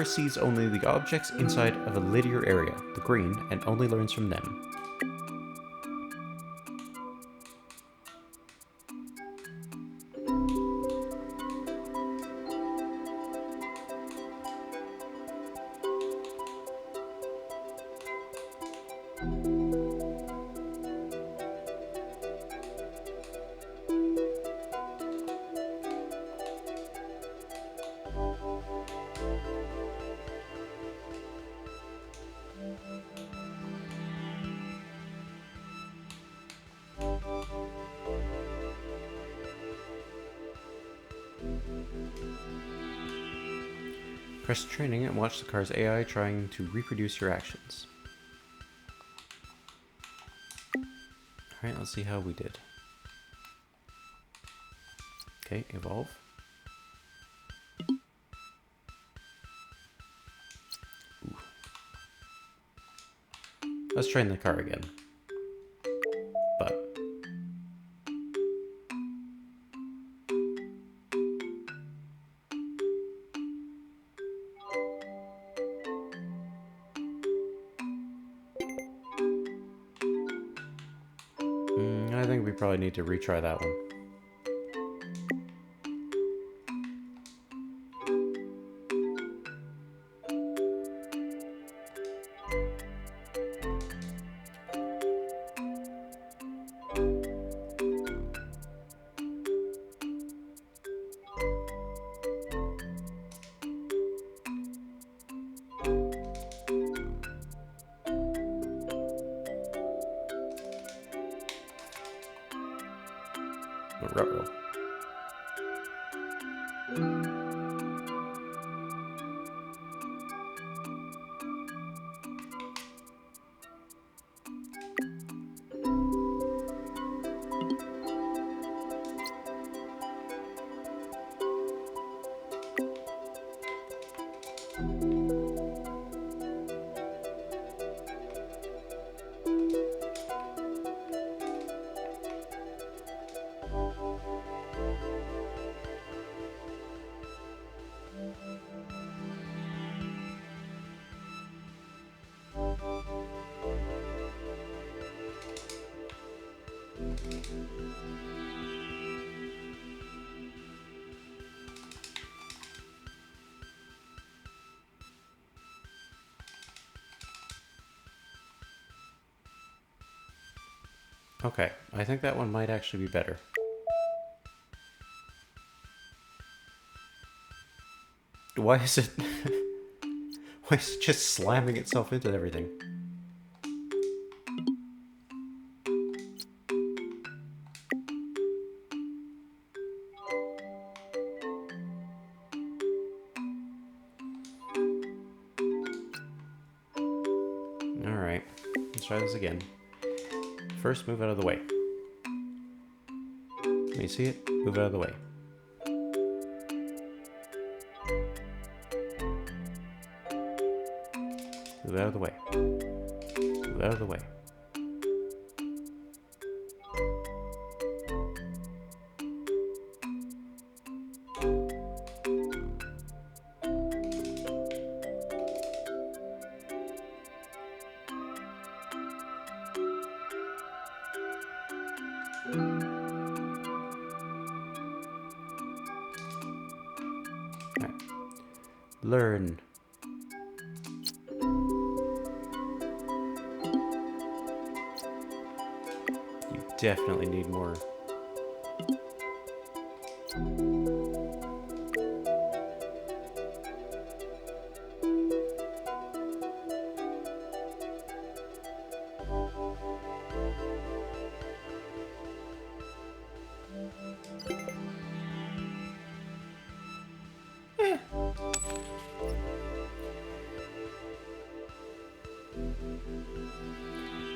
sees only the objects inside of a linear area, the green, and only learns from them. Press training and watch the car's AI trying to reproduce your actions. Alright, let's see how we did. Okay, evolve. Ooh. Let's train the car again. But I think we probably need to retry that one. Ruh-roh. Okay, I think that one might actually be better. Why is it... Why is it just slamming itself into everything? Alright, let's try this again. first move out of the way. Can you see it? Move out of the way. Move out of the way. Move out of the way. Alright. Learn. You definitely need more.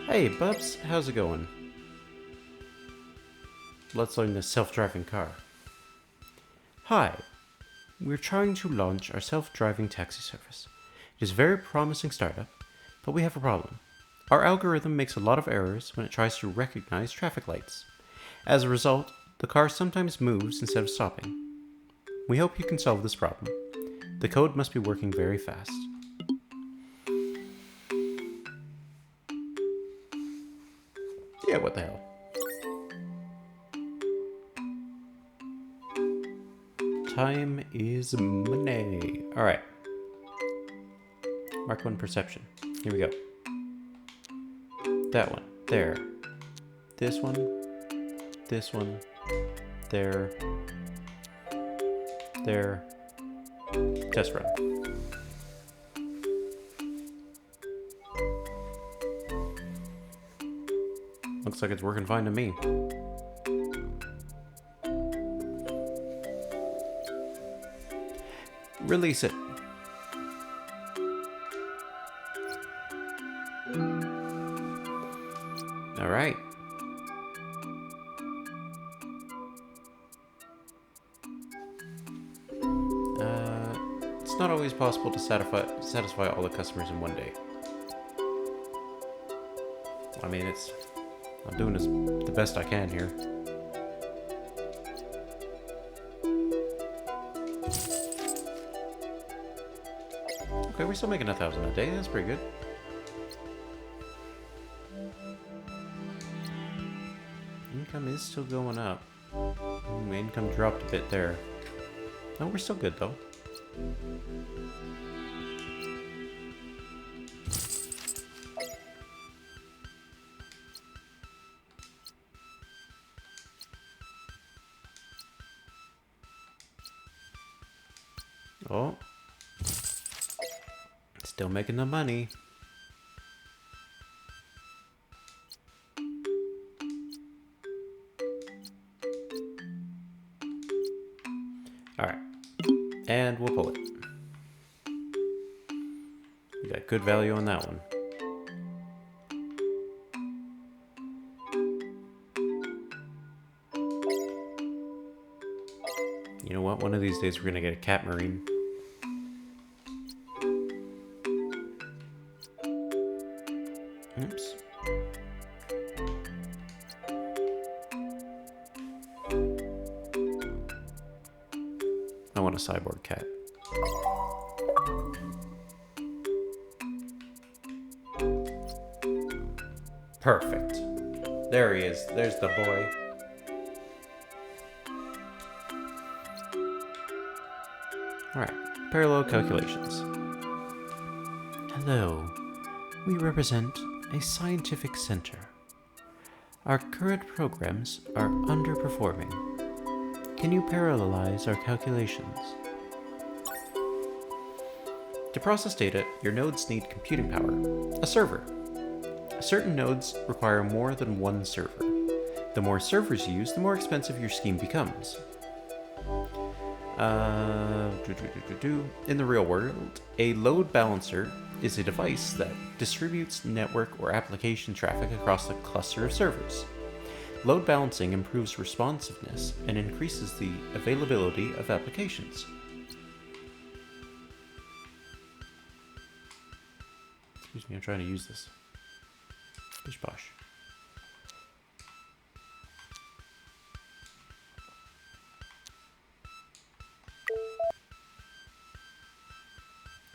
Hey, Bubs, how's it going? Let's learn this self-driving car. Hi, we're trying to launch our self-driving taxi service. It is a very promising startup, but we have a problem. Our algorithm makes a lot of errors when it tries to recognize traffic lights. As a result, the car sometimes moves instead of stopping. We hope you can solve this problem. The code must be working very fast. Yeah, what the hell? Time is money. Alright. Mark 1 perception. Here we go. That one. There. This one. This one. There. There. Test run. Looks like it's working fine to me. Release it. All right. It's not always possible to satisfy all the customers in one day. I mean, I'm doing the best I can here. Okay, we're still making 1,000 a day. That's pretty good. Income is still going up. Income dropped a bit there. No, we're still good though. Oh. Still making the money. Alright. And we'll pull it. We got good value on that one. You know what? One of these days we're gonna get a cat marine. Oops. I want a cyborg cat. Perfect. There he is. There's the boy. Alright, parallel calculations. Hello. We represent a scientific center. Our current programs are underperforming. Can you parallelize our calculations? To process data, your nodes need computing power, a server. Certain nodes require more than one server. The more servers you use, the more expensive your scheme becomes. In the real world, a load balancer is a device that distributes network or application traffic across a cluster of servers. Load balancing improves responsiveness and increases the availability of applications. Excuse me, I'm trying to use this. Bish bosh.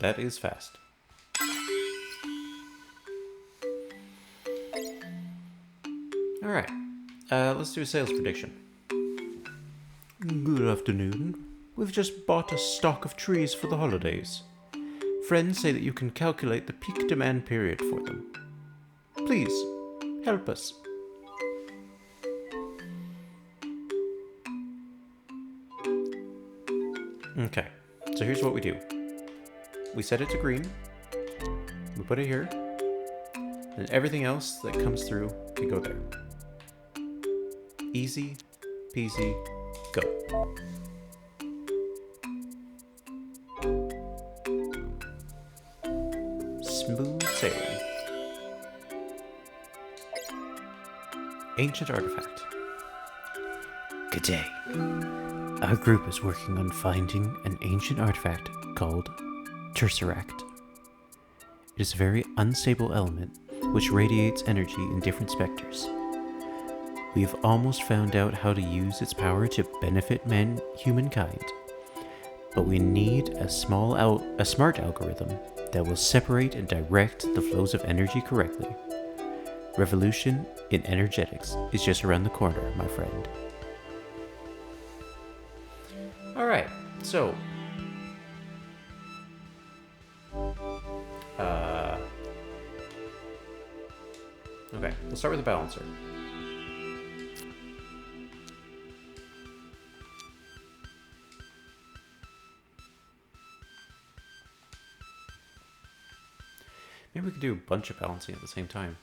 That is fast. Alright, let's do a sales prediction. Good afternoon. We've just bought a stock of trees for the holidays. Friends say that you can calculate the peak demand period for them. Please, help us. Okay, so here's what we do. We set it to green, we put it here, and everything else that comes through can go there. Easy peasy, go. Smooth sailing. Ancient artifact. Good day. Our group is working on finding an ancient artifact called Tesseract. It is a very unstable element which radiates energy in different specters. We have almost found out how to use its power to benefit humankind, but we need a smart algorithm that will separate and direct the flows of energy correctly. Revolution in energetics is just around the corner, my friend. Alright, so okay, we'll start with the balancer. Maybe we could do a bunch of balancing at the same time.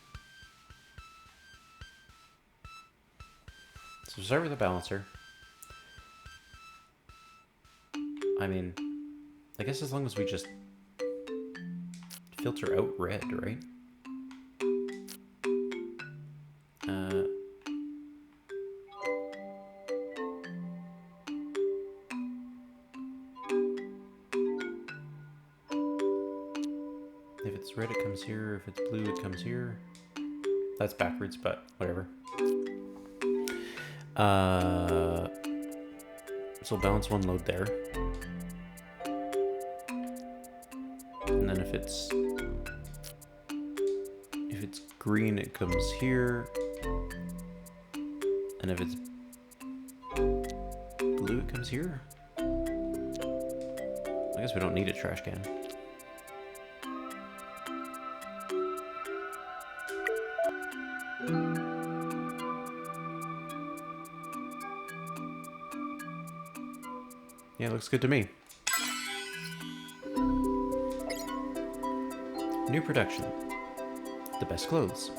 So we'll start with the balancer. I mean, I guess as long as we just filter out red, right? If it's red, it comes here. If it's blue, it comes here. That's backwards, but whatever. So we'll balance one load there. And then if it's green, it comes here. And if it's blue, it comes here. I guess we don't need a trash can. Yeah, looks good to me. New production. The best clothes.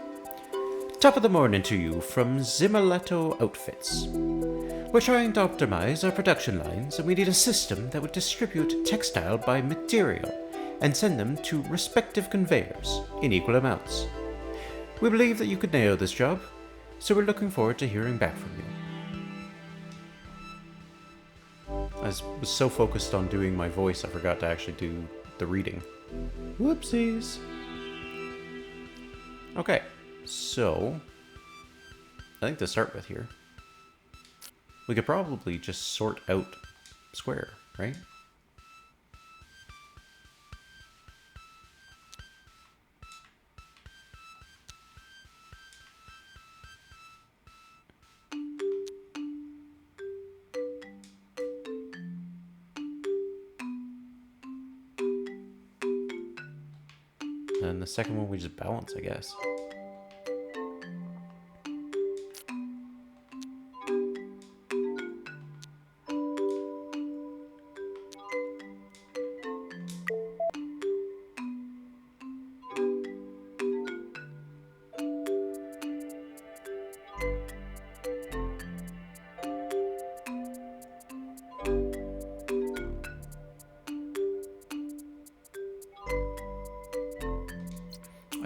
Top of the morning to you from Zimmerletto Outfits. We're trying to optimize our production lines, and we need a system that would distribute textile by material and send them to respective conveyors in equal amounts. We believe that you could nail this job, so we're looking forward to hearing back from you. I was so focused on doing my voice, I forgot to actually do the reading. Whoopsies. Okay, so I think to start with here, we could probably just sort out square, right? And the second one we just balance, I guess.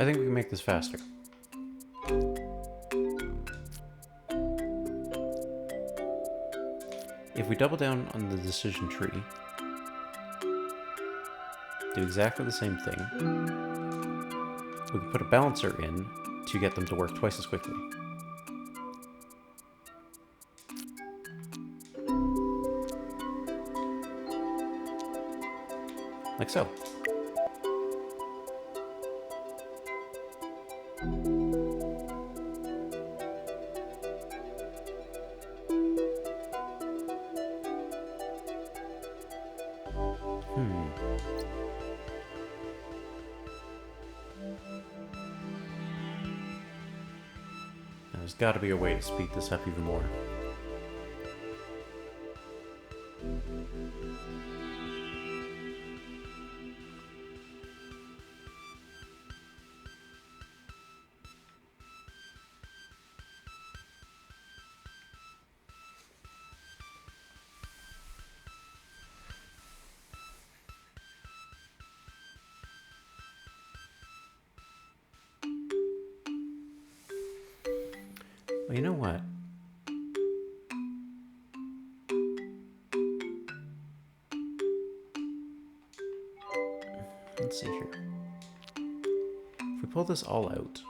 I think we can make this faster. If we double down on the decision tree, do exactly the same thing, we can put a balancer in to get them to work twice as quickly. Like so. There's got to be a way to speed this up even more. Well, you know what? Let's see here. If we pull this all out,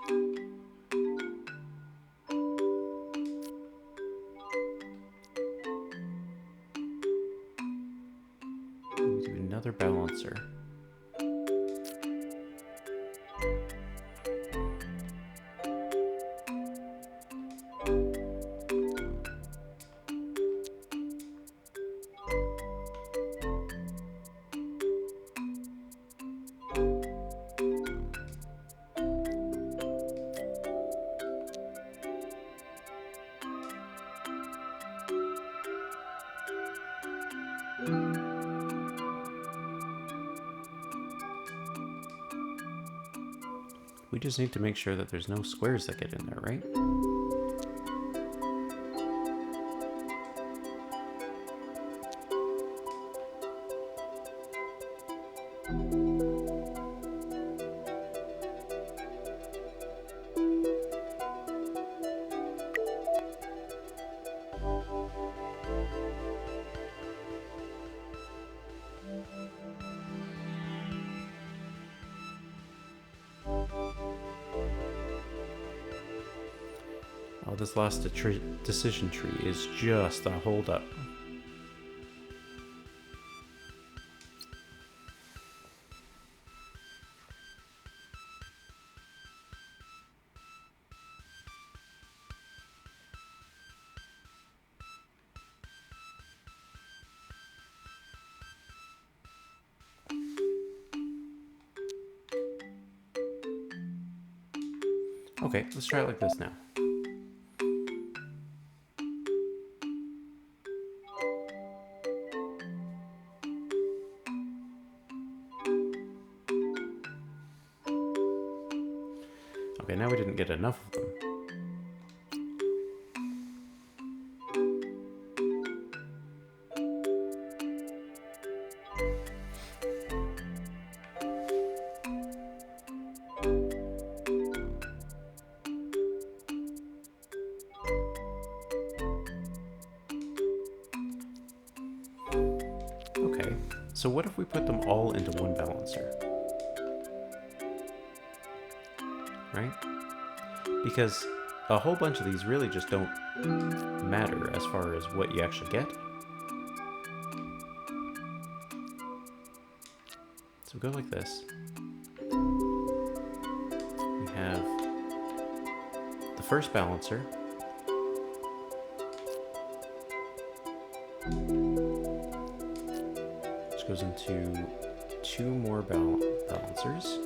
we do another balancer. We just need to make sure that there's no squares that get in there, right? Oh, this last decision tree is just a hold up. Okay, let's try it like this now. Okay, now we didn't get enough of them. Okay, so what if we put them all into one balancer? Right? Because a whole bunch of these really just don't matter as far as what you actually get. So go like this. We have the first balancer. Which goes into two more balancers.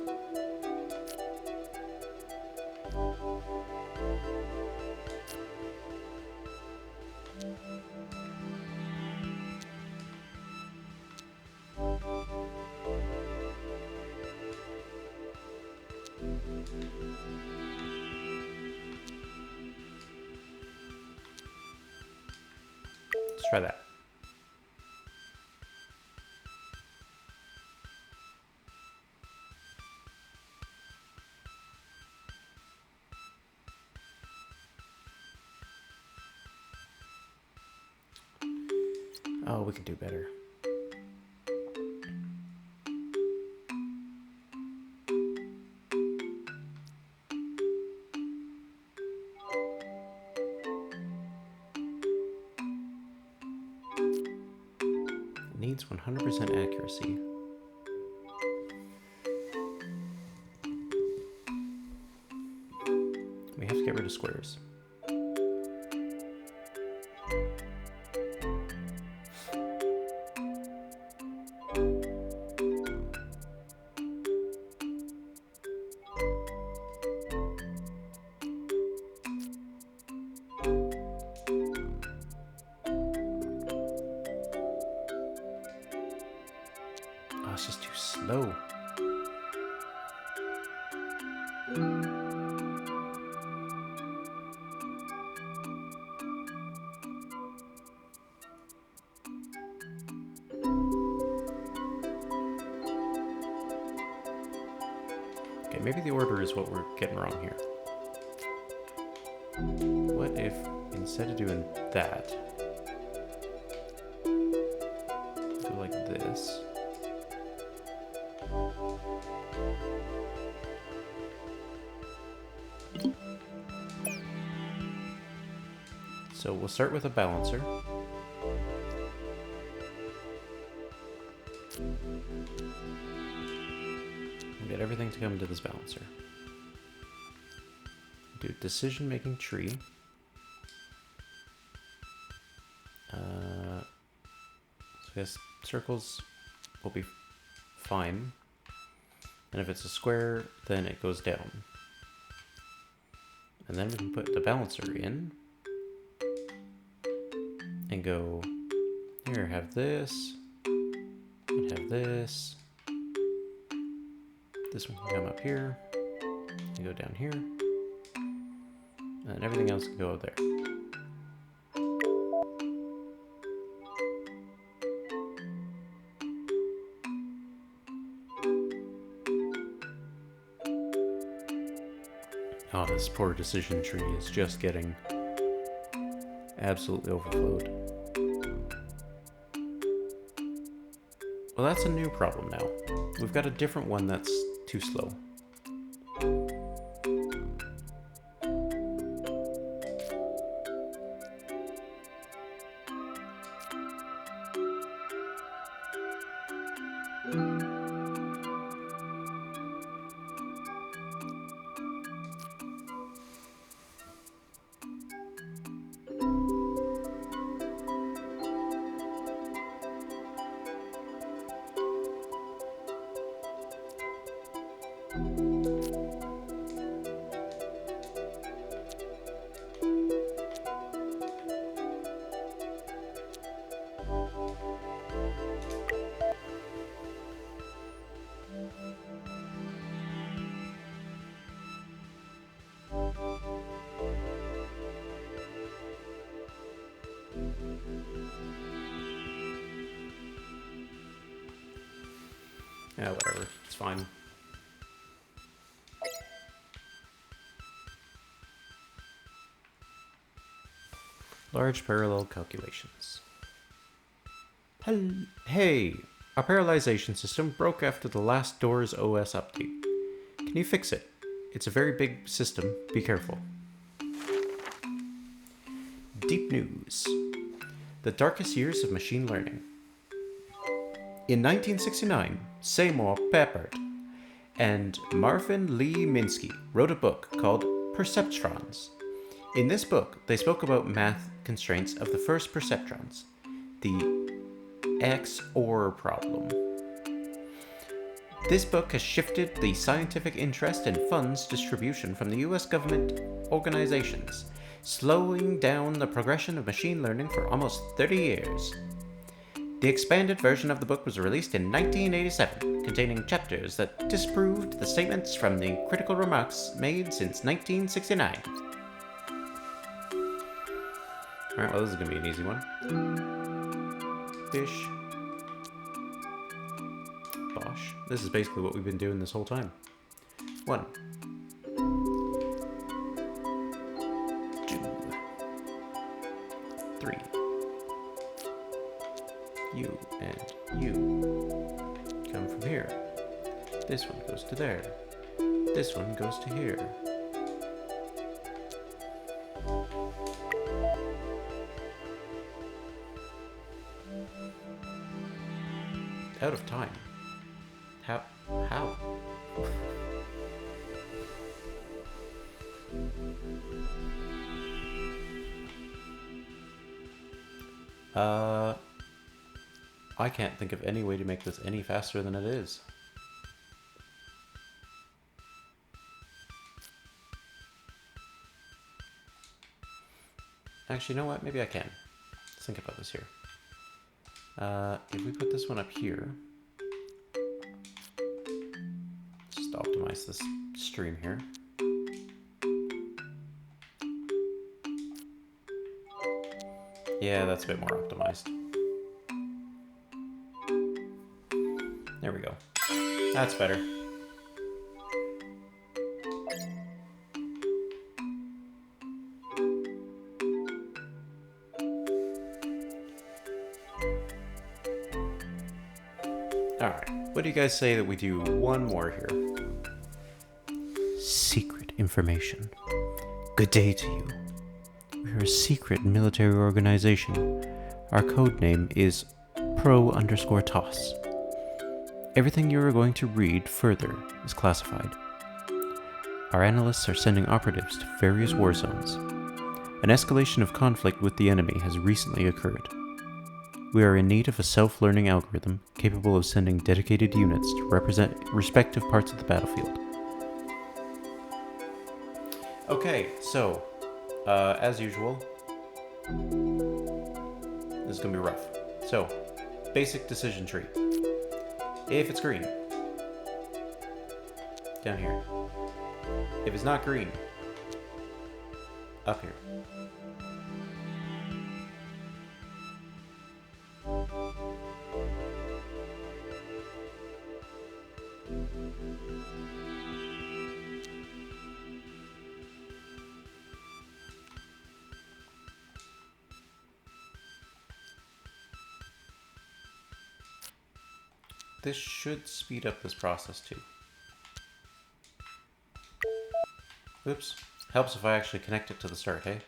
Let's try that. Oh, we can do better. It needs 100% accuracy. We have to get rid of squares. Oh, it's just too slow. Okay, maybe the order is what we're getting wrong here. What if, instead of doing that, do like this? So we'll start with a balancer. And get everything to come to this balancer. Do decision-making tree. So I guess circles will be fine. And if it's a square, then it goes down. And then we can put the balancer in. And go, here, have this. And have this. This one can come up here. And go down here. And everything else can go out there. Oh, this poor decision tree is just getting absolutely overflowed. Well, that's a new problem now. We've got a different one that's too slow. Yeah, whatever. It's fine. Large parallel calculations. Hey! Our parallelization system broke after the last Doors OS update. Can you fix it? It's a very big system. Be careful. Deep news. The darkest years of machine learning. In 1969, Seymour Papert and Marvin Lee Minsky wrote a book called Perceptrons. In this book, they spoke about math constraints of the first perceptrons, the XOR problem. This book has shifted the scientific interest and funds distribution from the US government organizations, slowing down the progression of machine learning for almost 30 years. The expanded version of the book was released in 1987, containing chapters that disproved the statements from the critical remarks made since 1969. Alright, well, this is going to be an easy one. Fish. Bosh. This is basically what we've been doing this whole time. 1. 2. 3. you, and you come from here. This one goes to there. This one goes to here. Out of time. How? I can't think of any way to make this any faster than it is. Actually, you know what? Maybe I can. Let's think about this here. If we put this one up here, just optimize this stream here. Yeah, that's a bit more optimized. There we go. That's better. Alright, what do you guys say that we do one more here? Secret information. Good day to you. We're a secret military organization. Our code name is Pro_Toss. Everything you are going to read further is classified. Our analysts are sending operatives to various war zones. An escalation of conflict with the enemy has recently occurred. We are in need of a self-learning algorithm capable of sending dedicated units to represent respective parts of the battlefield. Okay, so, as usual, this is going to be rough. So, basic decision tree. If it's green, down here. If it's not green, up here. This should speed up this process too. Oops. Helps if I actually connect it to the start, hey?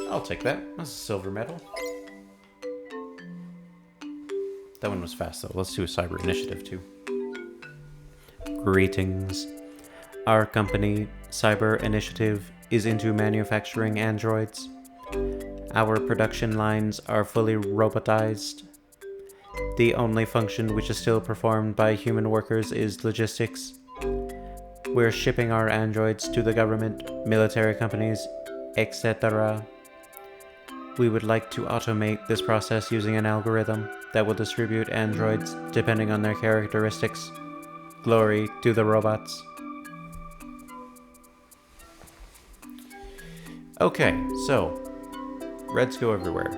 I'll take that. That's a silver medal. That one was fast though. Let's do a cyber initiative too. Greetings. Our company, Cyber Initiative, is into manufacturing androids. Our production lines are fully robotized. The only function which is still performed by human workers is logistics. We're shipping our androids to the government, military companies, etc. We would like to automate this process using an algorithm that will distribute androids depending on their characteristics. Glory to the robots. Okay, so reds go everywhere.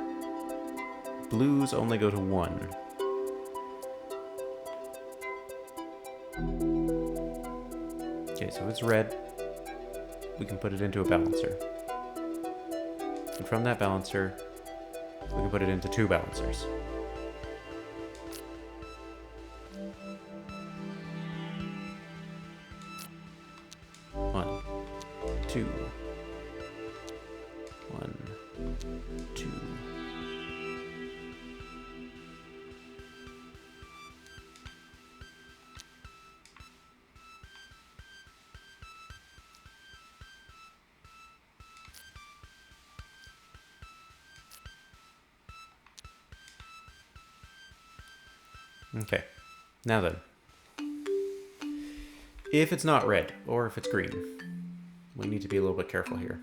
Blues only go to 1. Okay, so if it's red, we can put it into a balancer. And from that balancer, we can put it into 2 balancers. One, two. 1, 2. Okay, now then, if it's not red, or if it's green, we need to be a little bit careful here.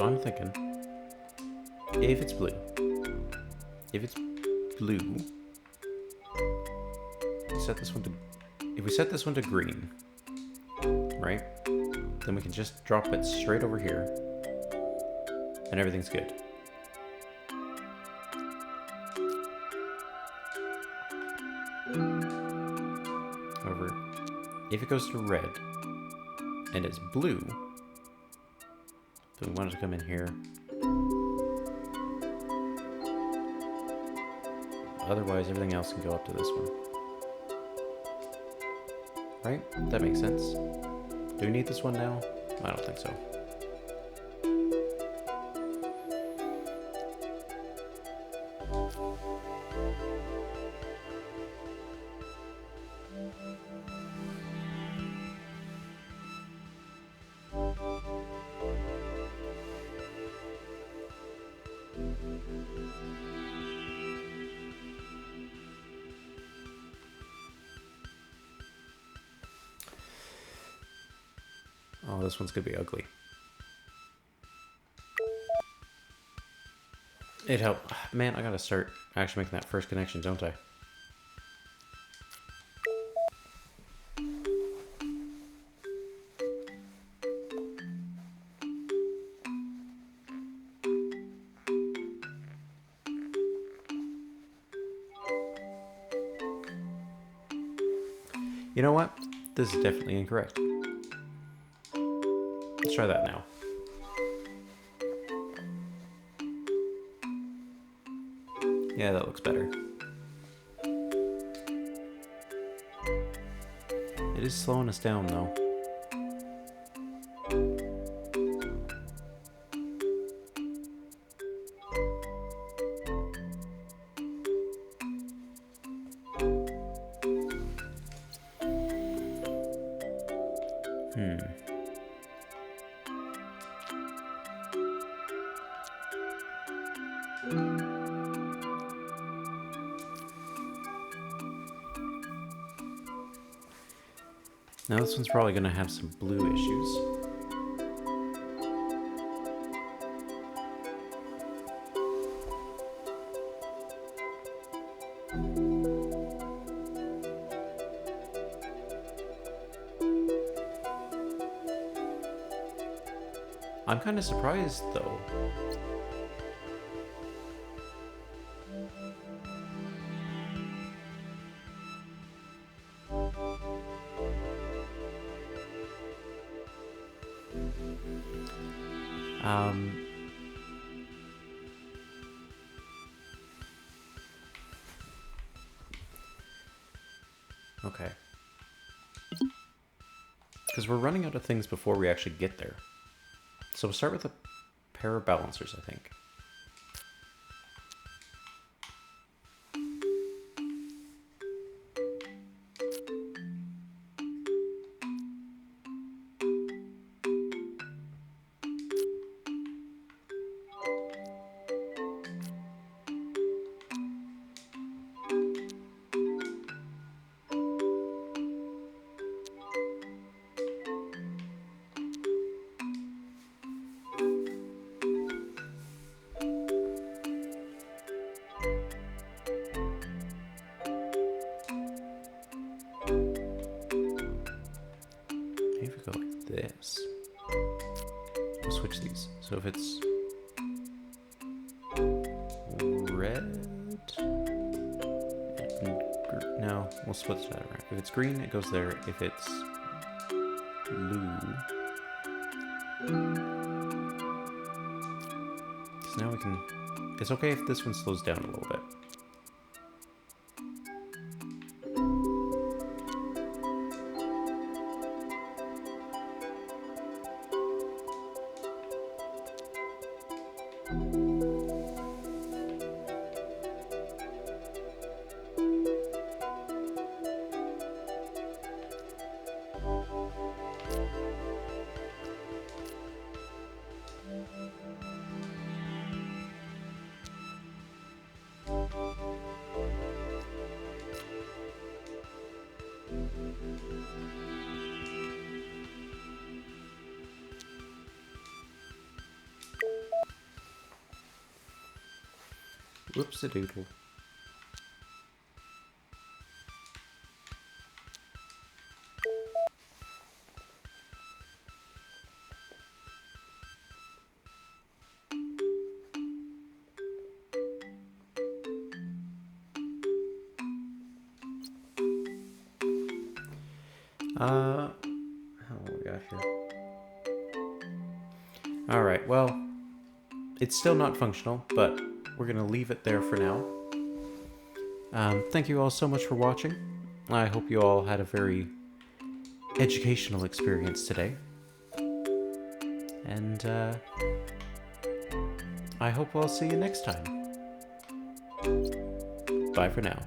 So I'm thinking, if it's blue, set this one to, if we set this one to green, right? Then we can just drop it straight over here, and everything's good. However, if it goes to red, and it's blue, then we want it to come in here. Otherwise, everything else can go up to this one. Right? That makes sense. Do we need this one now? I don't think so. Oh, this one's gonna be ugly. It helped. Man, I gotta start actually making that first connection, don't I? You know what? This is definitely incorrect. Let's try that now. Yeah, that looks better. It is slowing us down though. Now this one's probably going to have some blue issues. I'm kind of surprised though. Okay. Because we're running out of things before we actually get there. So we'll start with a pair of balancers, I think. Maybe if we go like this. We'll switch these. So if it's red, no, we'll split that around. If it's green, it goes there. If it's blue, because now we can. It's okay if this one slows down a little bit. Whoops-a-doodle. How long we got here? Alright, well, it's still not functional, but we're gonna leave it there for now. Thank you all so much for watching. I hope you all had a very educational experience today. And, I hope I'll see you next time. Bye for now.